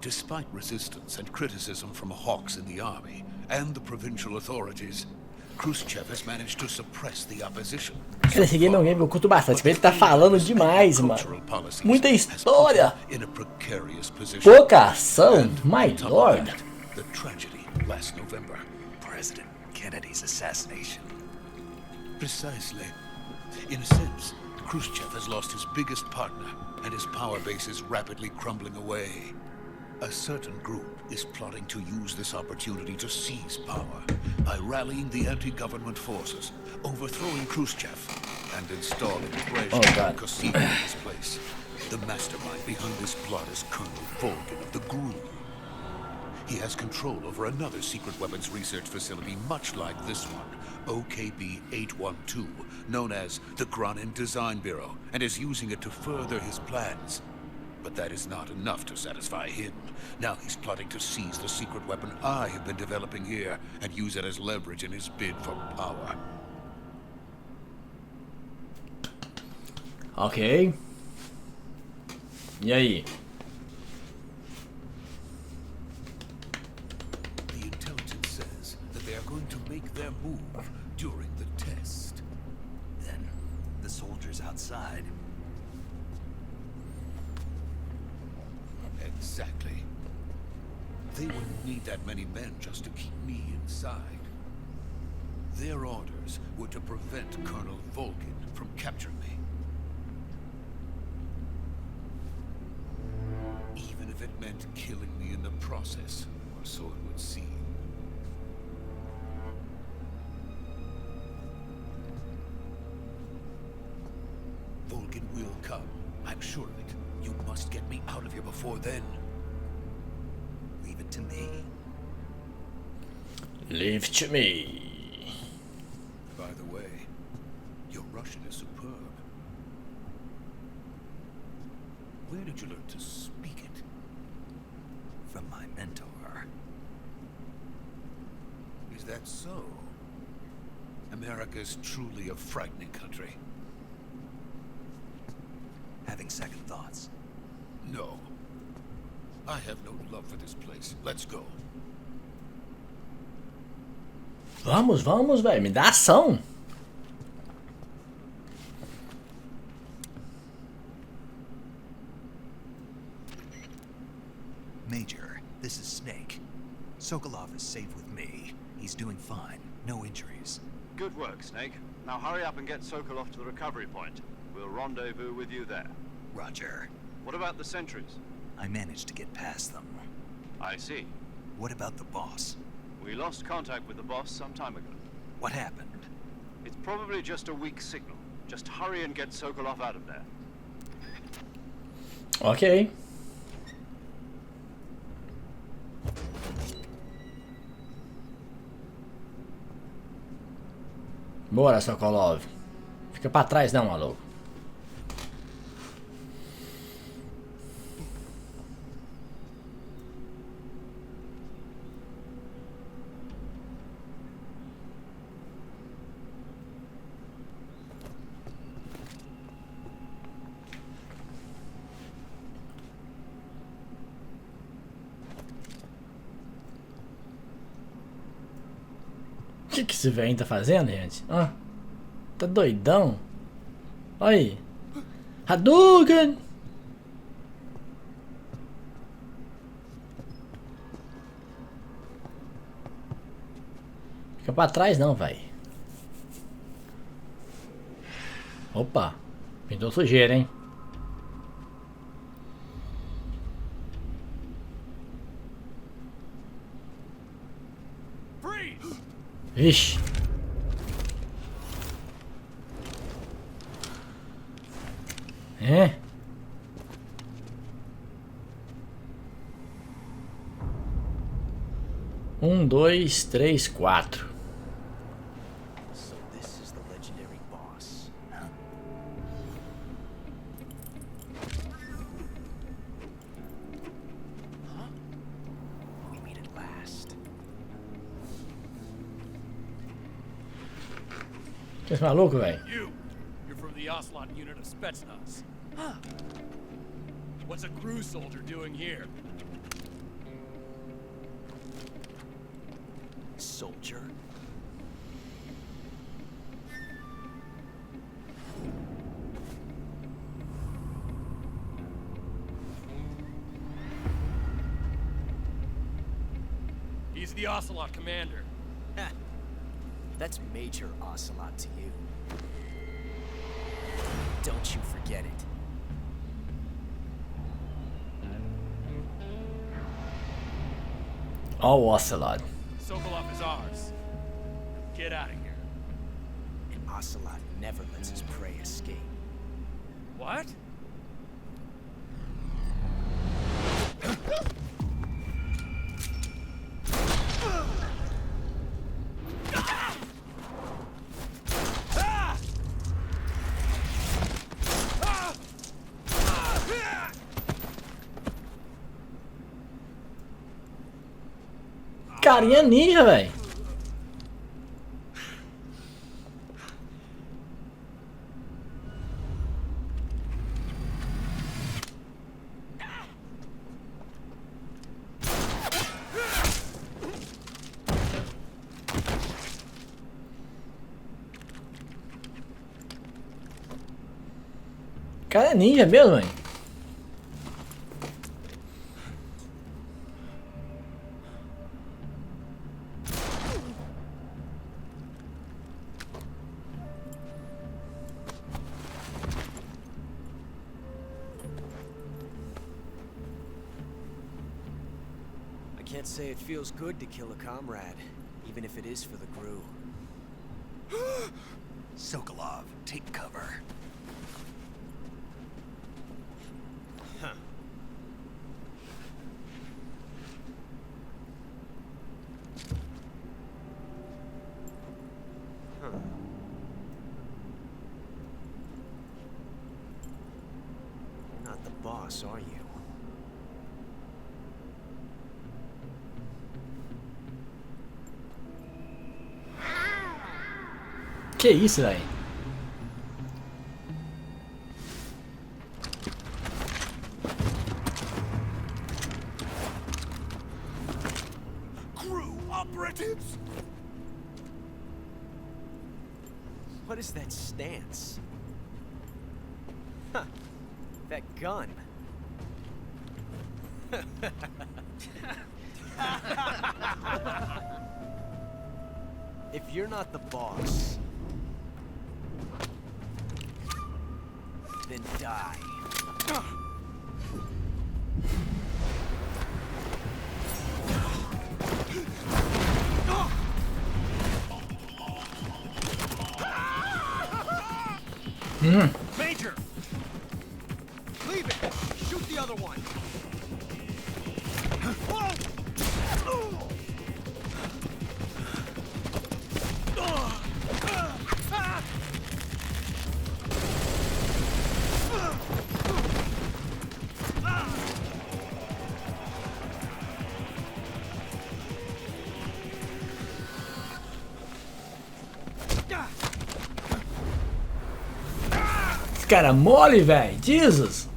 Despite resistance and criticism from hawks in the army and the provincial authorities, Khrushchev has managed to suppress the opposition. Cara, esse game é um game que eu curto bastante. Ele tá falando demais, mano. Muita história. Pouca ação, my lord. The tragedy last November. President Kennedy's assassination. Precisely. In a sense, Khrushchev has lost his biggest partner, and his power base is rapidly crumbling away. A certain group is plotting to use this opportunity to seize power by rallying the anti-government forces, overthrowing Khrushchev, and installing Brezhnev Kosyva in his place. The mastermind behind this plot is Colonel Volgin of the GRU. He has control over another secret weapons research facility much like this one, OKB-812, known as the Granin Design Bureau, and is using it to further his plans. But that is not enough to satisfy him. Now he's plotting to seize the secret weapon I have been developing here and use it as leverage in his bid for power. Ok. E aí? The intelligence says that they are going to make their move during the test. Then, the soldiers outside. Exactly. They wouldn't need that many men just to keep me inside. Their orders were to prevent Colonel Volgin from capturing me. Even if it meant killing me in the process, or so it would seem. Volgin will come, I'm sure of it. You must get me out of here before then. Leave it to me. Leave to me. By the way, your Russian is superb. Where did you learn to speak it? From my mentor. Is that so? America is truly a frightening country. Having second thoughts. No. I have no love for this place. Let's go. Vamos, velho. Me dá ação. Major, this is Snake. Sokolov is safe with me. He's doing fine. No injuries. Good work, Snake. Now hurry up and get Sokolov to the recovery point. We'll rendezvous with you there. Roger. What about the sentries? I managed to get past them. I see. What about the boss? We lost contact with the boss some time ago. What happened? It's probably just a weak signal. Just hurry and get Sokolov out of there. Ok. Bora, Sokolov. Fica pra trás não, maluco. O que esse velho tá fazendo, gente? Ah, tá doidão? Olha aí. Hadouken! Fica pra trás não, vai. Opa, pintou sujeira, hein? Vixe. É? Um, dois, três, quatro. So this is the legendary boss, huh? Huh? We meet at last. Que esse maluco, velho? You're from the Ocelot unit of Spetsnaz. Huh. What's a crew soldier doing here? soldier. He's the Ocelot commander. That's Major Ocelot to you. Don't you forget it. Oh, Ocelot. Sokolov is ours. Get out of here. And Ocelot never lets his prey escape. What? Carinha ninja, velho. Cara é ninja mesmo, velho. I can't say it feels good to kill a comrade, even if it is for the crew. Sokolov, take cover. Huh. You're not the boss, are you? Que isso, velho? Crew operatives! What is that stance? Huh. That gun. If you're not the boss, then die. Major! Leave it! Shoot the other one! Esse cara é mole, velho. Jesus.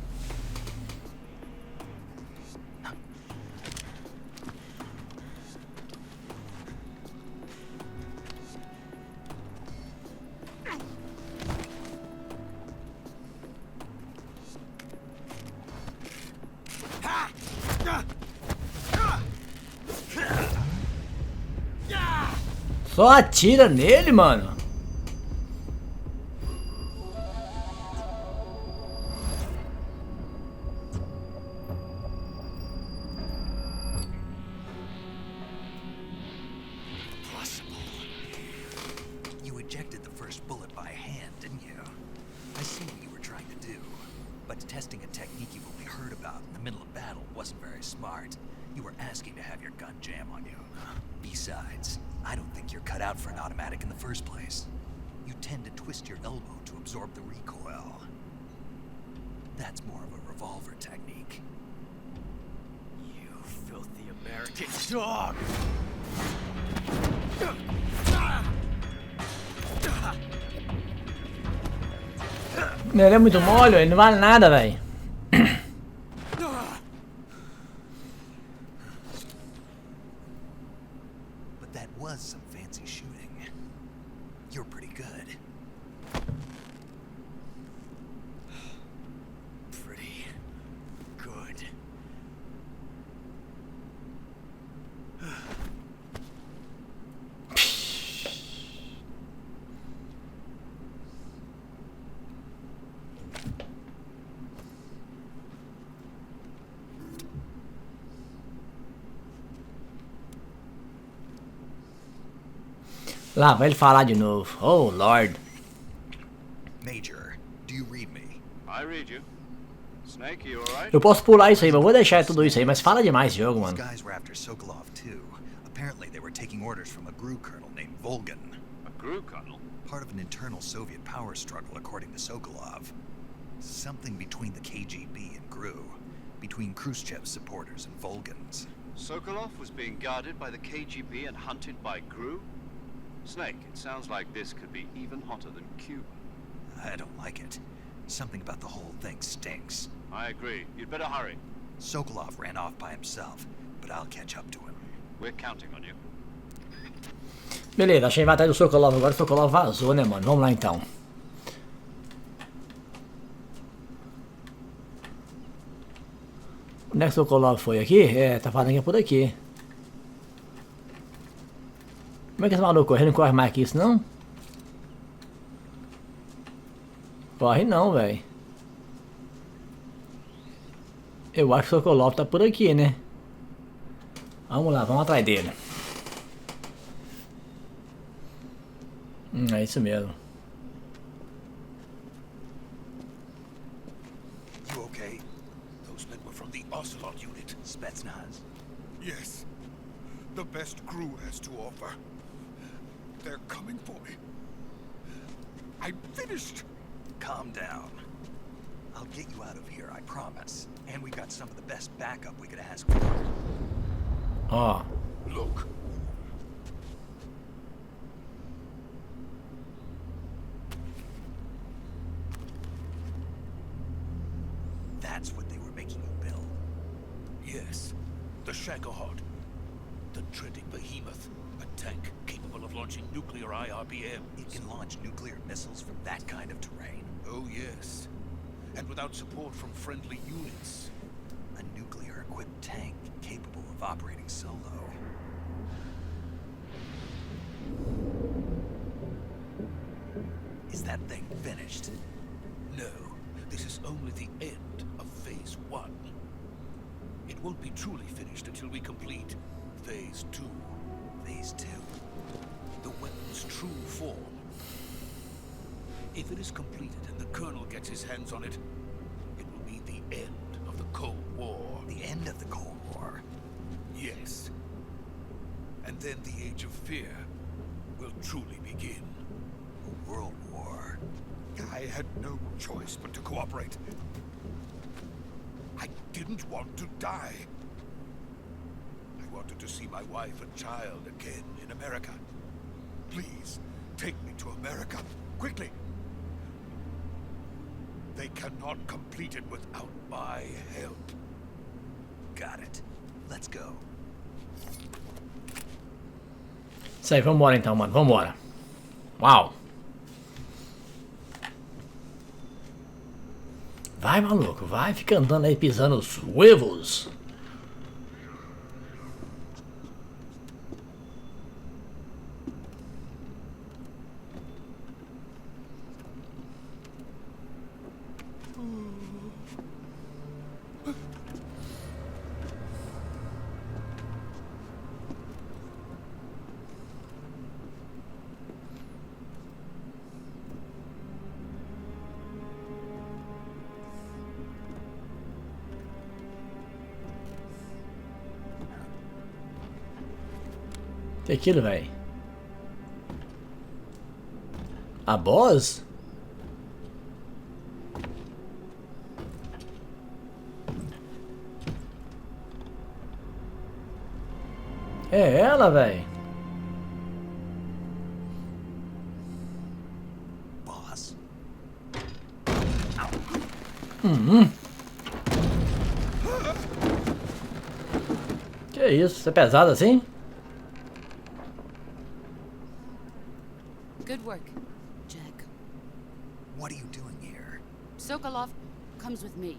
Só atira nele, mano. You ejected the first bullet by hand, didn't you? I see what you were trying to do. But testing a technique you've only heard about in the middle of battle wasn't very smart. You were asking to have your gun jam on you. Besides, I don't think you're cut out for an automatic in the first place. You tend to twist your elbow to absorb the recoil. That's more of a revolver technique. You filthy American dog! Ele é muito mole, ele não vale nada, velho. But that was some Lá vai ele falar de novo. Oh, Lord. Major, do you read me? I read you. Snake, you alright? Eu posso pular isso aí, mas vou deixar tudo isso aí. Mas fala demais esse jogo, mano. These guys were after Sokolov too. Apparently they were taking orders from a GRU colonel named Volgan. A GRU colonel? Part of an internal Soviet power struggle, according to Sokolov. Something between the KGB and GRU. Between Khrushchev's supporters and Volgan's. Sokolov was being guarded by the KGB and hunted by GRU? Snake, it sounds like this could be even hotter than Cuba. I don't like it. Something about the whole thing stinks. I agree. You'd better hurry. Sokolov ran off by himself, but I'll catch up to him. We're counting on you. Beleza, a gente vai atrás do Sokolov agora. O Sokolov vazou, né, mano? Vamos lá então. Onde é que o Sokolov foi aqui? É, tá falando que é por aqui. Como é que esse maluco corre? Ele não corre mais que isso, não? Corre não, velho. Eu acho que o Sokolov tá por aqui, né? Vamos lá, vamos atrás dele. É isso mesmo. You okay? Those men were from the Ocelot unit. Spetsnaz. Yes. The best crew has to offer. They're coming for me. I'm finished. Calm down. I'll get you out of here, I promise. And we've got some of the best backup we could ask for. Ó. Look. That's what they were making you build. Yes. The Shagohod. The dreaded behemoth. A tank capable of launching nuclear IRBM. It can launch nuclear missiles from that kind of terrain. Oh, yes. And without support from friendly units. A nuclear-equipped tank capable of operating solo. Is that thing finished? No. This is only the end of Phase 1. It won't be truly finished until we complete Phase 2. Phase 2? The weapon's true form. If it is completed and the Colonel gets his hands on it, it will mean the end of the Cold War. The end of the Cold War? Yes. And then the Age of Fear will truly begin. A world war. I had no choice but to cooperate. I didn't want to die. I wanted to see my wife and child again in America. Please, take me to America, quickly. They cannot complete it without my help. Got it. Let's go. Isso aí, vambora então, mano. Vambora. Uau. Vai, maluco. Vai, fica andando aí pisando os huevos. Que é aquilo, velho? A boss? É ela, velho. Boss. Que isso? Isso é pesado assim? Good work, Jack. What are you doing here? Sokolov comes with me.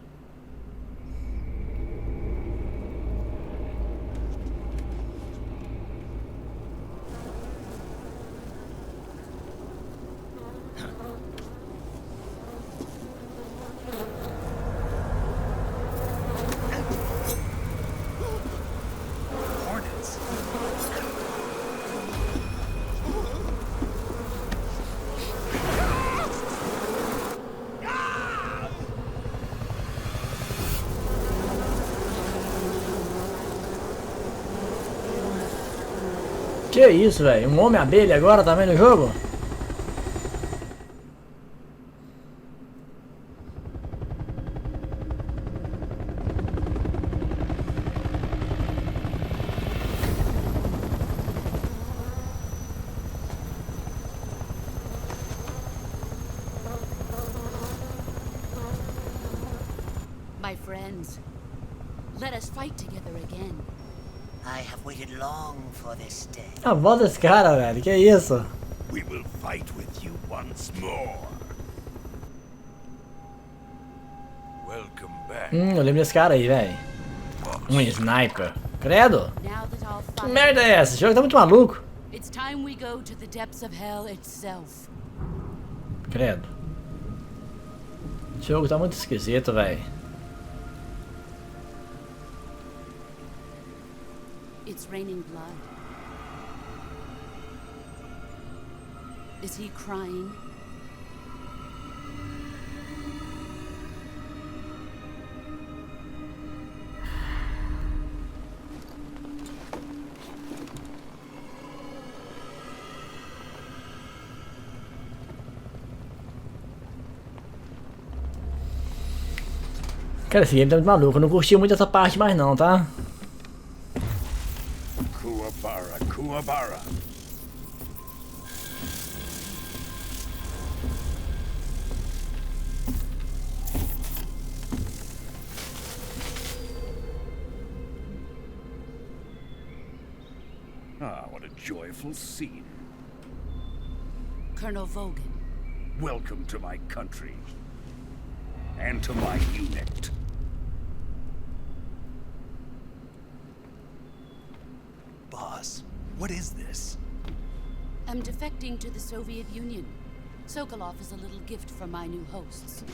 Hornets. Que isso, velho? Um homem abelha agora também no jogo? My friends, let us fight together again. I have waited long for this day. A voz desse cara, velho, que isso? We will fight with you once more. Welcome back. Eu lembro desse cara aí, velho. Um sniper. Credo? Now that all Que fire merda é essa? Esse jogo tá muito maluco. It's time we go to the depths of hell itself. Credo. Esse jogo tá muito esquisito, velho. It's raining blood. Is he crying? Cara, esse game tá muito maluco. Eu não curti muito essa parte mais não, tá? Kuwabara, Kuwabara. Ah, what a joyful scene. Colonel Vogan. Welcome to my country. And to my unit. Boss, what is this? I'm defecting to the Soviet Union. Sokolov is a little gift from my new hosts.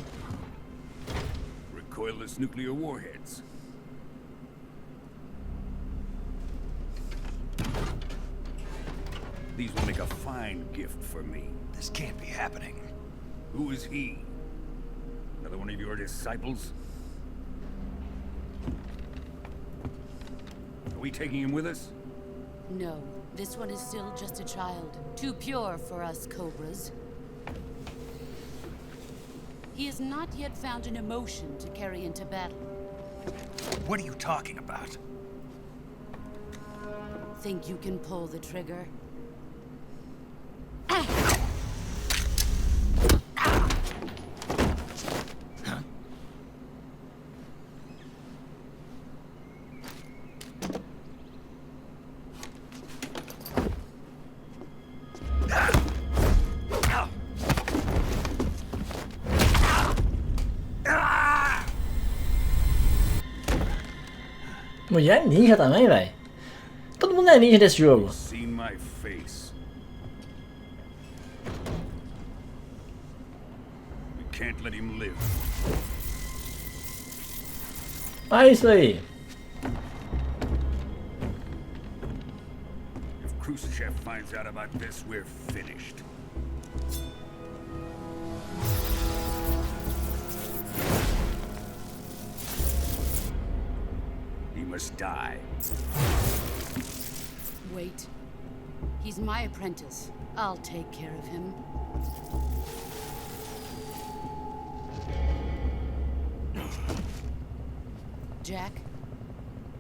Recoilless nuclear warheads. These will make a fine gift for me. This can't be happening. Who is he? Another one of your disciples? Are we taking him with us? No, this one is still just a child. Too pure for us Cobras. He has not yet found an emotion to carry into battle. What are you talking about? Think you can pull the trigger? Mulher ninja também, velho. Todo mundo é ninja desse jogo. Seen my face. We can't let him live. Ah, isso aí. If Khrushchev finds out about this, we're finished. He must die. Wait. He's my apprentice. I'll take care of him. Jack,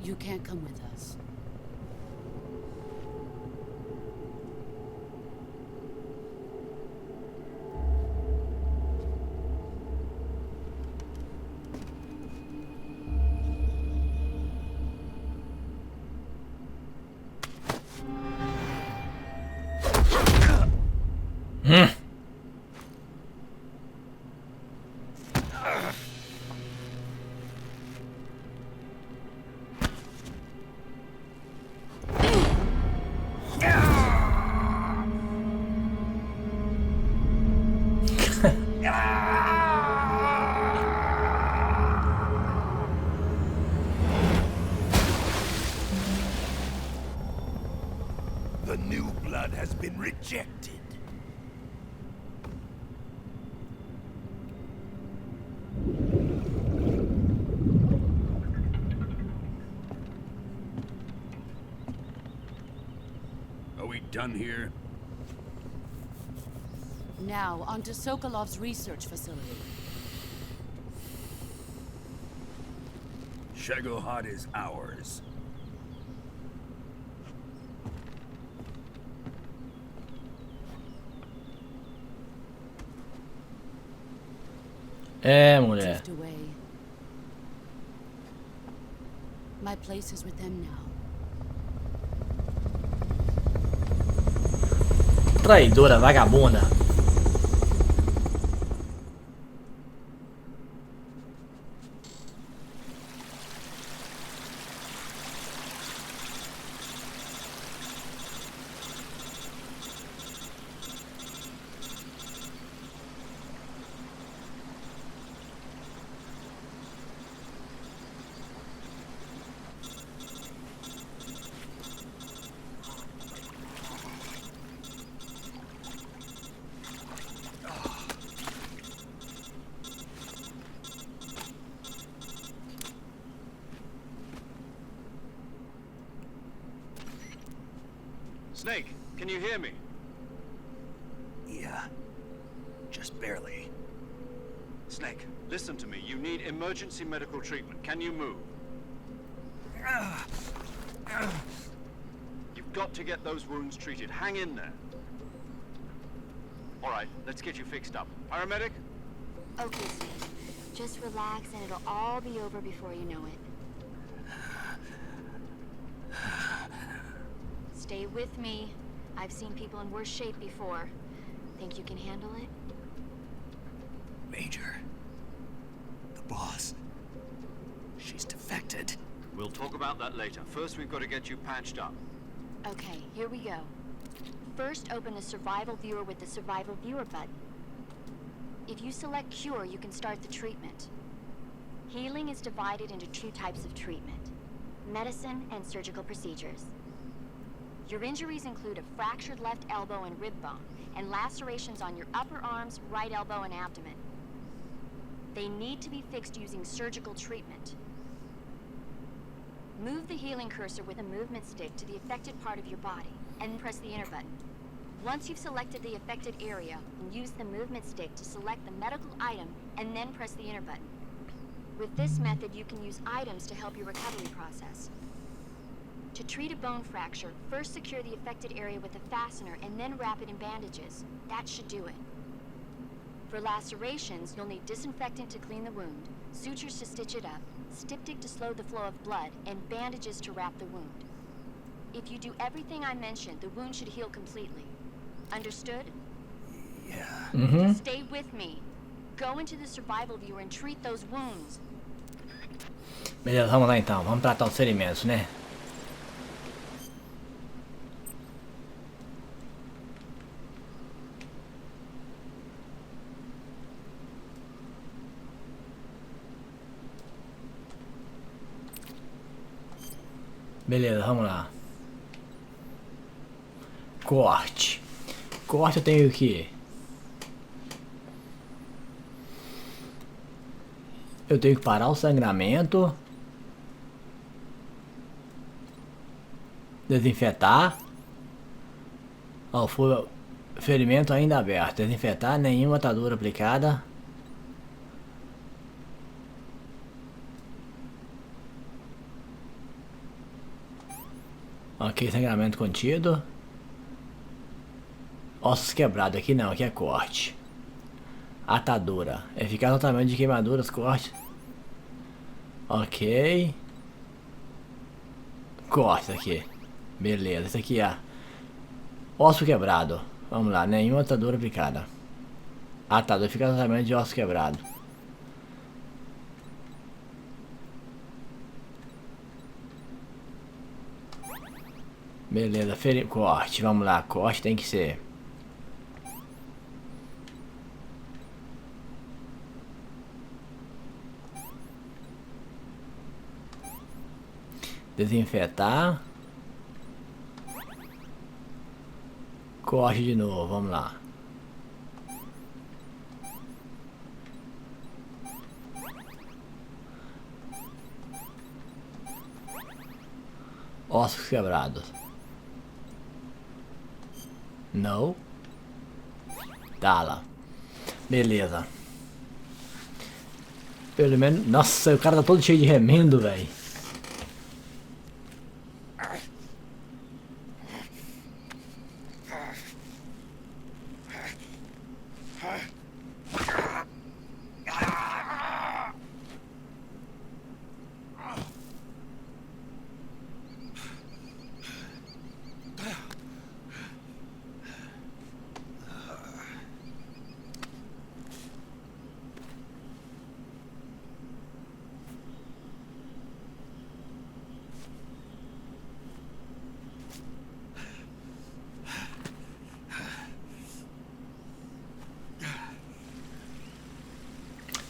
you can't come with us. The new blood has been rejected. Are we done here? Now, on to Sokolov's research facility. Shegohod is ours. Mulher. Drift away. My place is with them now. Traidora, vagabunda. Snake, can you hear me? Yeah. Just barely. Snake, listen to me. You need emergency medical treatment. Can you move? You've got to get those wounds treated. Hang in there. All right, let's get you fixed up. Paramedic? Okay, Snake. Just relax and it'll all be over before you know it. Stay with me. I've seen people in worse shape before. Think you can handle it? Major. The boss. She's defected. We'll talk about that later. First, we've got to get you patched up. Okay, here we go. First, open the survival viewer with the survival viewer button. If you select cure, you can start the treatment. Healing is divided into two types of treatment: medicine and surgical procedures. Your injuries include a fractured left elbow and rib bone, and lacerations on your upper arms, right elbow, and abdomen. They need to be fixed using surgical treatment. Move the healing cursor with a movement stick to the affected part of your body, and press the enter button. Once you've selected the affected area, use the movement stick to select the medical item, and then press the enter button. With this method, you can use items to help your recovery process. To treat a bone fracture, first secure the affected area with a fastener and then wrap it in bandages. That should do it. For lacerations, you'll need disinfectant to clean the wound, sutures to stitch it up, styptic to slow the flow of blood, and bandages to wrap the wound. If you do everything I mentioned, the wound should heal completely. Understood? Yeah. Stay with me. Go into the survival viewer and treat those wounds. Beleza, vamos lá então. Vamos tratar os ferimentos, né? Beleza, vamos lá. Corte. Corte eu tenho que... Eu tenho que parar o sangramento. Desinfetar. Ó, foi ferimento ainda aberto. Desinfetar, nenhuma atadura aplicada. Ok, sangramento contido. Ossos quebrados, aqui não, aqui é corte. Atadura, eficaz no tratamento de queimaduras, corte. Ok. Corte aqui. Beleza, isso aqui é osso quebrado. Vamos lá, nenhuma atadura aplicada. Atadura, eficaz no tratamento de osso quebrado. Beleza, corte, vamos lá, corte tem que ser. Desinfetar. Corte de novo, vamos lá. Ossos quebrados. Não. Tá lá. Beleza. Pelo menos... Nossa, o cara tá todo cheio de remendo, velho.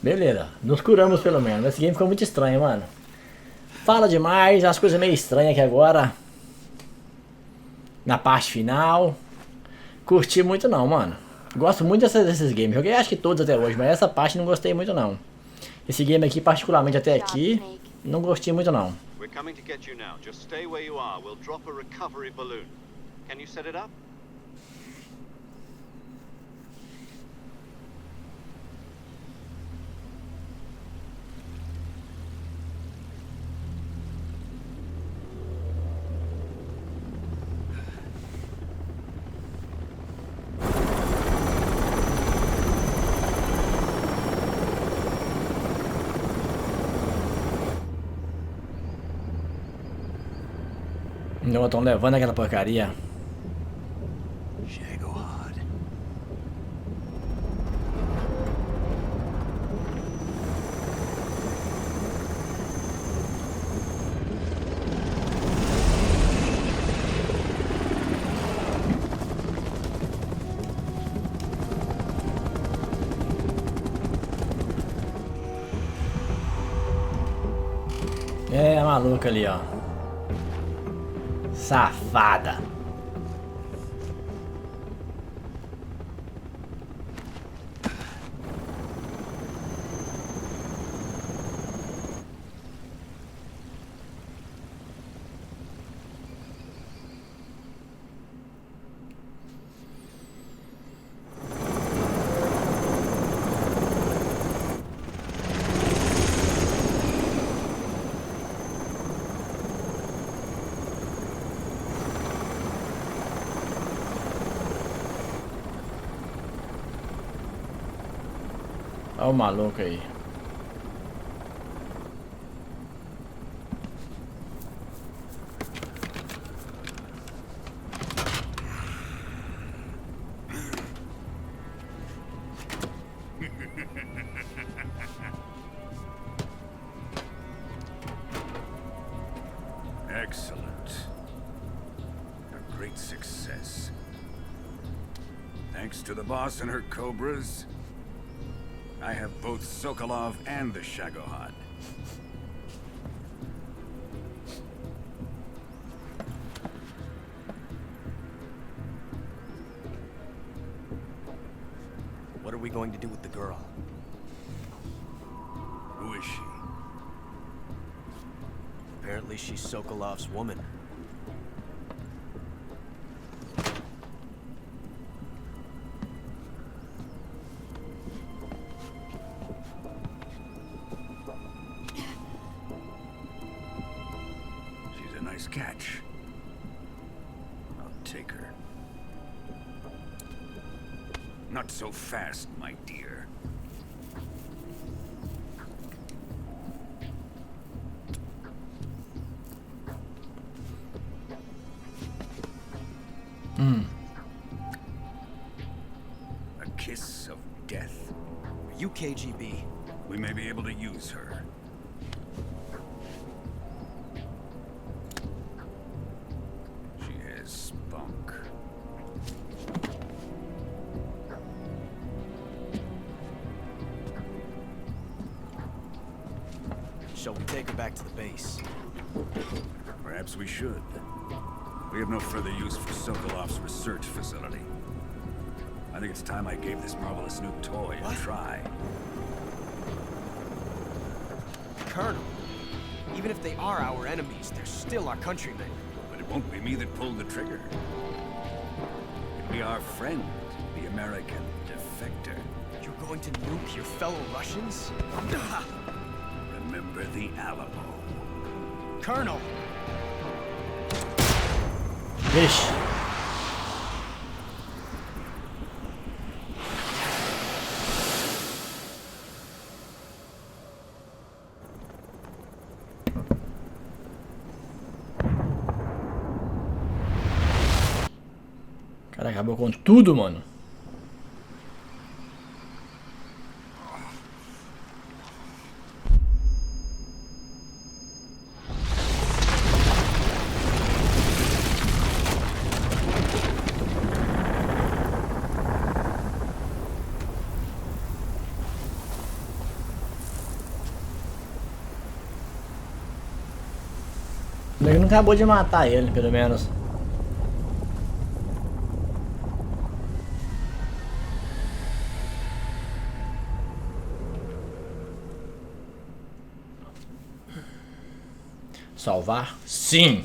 Beleza, nos curamos pelo menos. Esse game ficou muito estranho, mano. Fala demais, as coisas meio estranhas aqui agora. Na parte final. Curti muito não, mano. Gosto muito desses games. Joguei acho que todos até hoje, mas essa parte não gostei muito não. Esse game aqui, particularmente até aqui, não gostei muito não. We're coming to get you now. Just stay where you are. We'll drop a recovery balloon. Can you set it up? Não, estão levando aquela porcaria. É, a maluca ali, ó. Safada. Olha o maluco aí. Excellent. A great success. Thanks to the boss and her cobras, I have both Sokolov and the Shagohod. What are we going to do with the girl? Who is she? Apparently she's Sokolov's woman. Catch. I'll take her. Not so fast, my dear. A kiss of death. Are you KGB? We may be able to use her. Shall we take her back to the base? Perhaps we should. We have no further use for Sokolov's research facility. I think it's time I gave this marvelous new toy a try. Colonel, even if they are our enemies, they're still our countrymen. But it won't be me that pulled the trigger. It be our friend, the American defector. You're going to nuke your fellow Russians? Remember the Alamo. Colonel! Vixe. Cara, acabou com tudo, mano. Ele não acabou de matar ele, pelo menos. Salvar? Sim!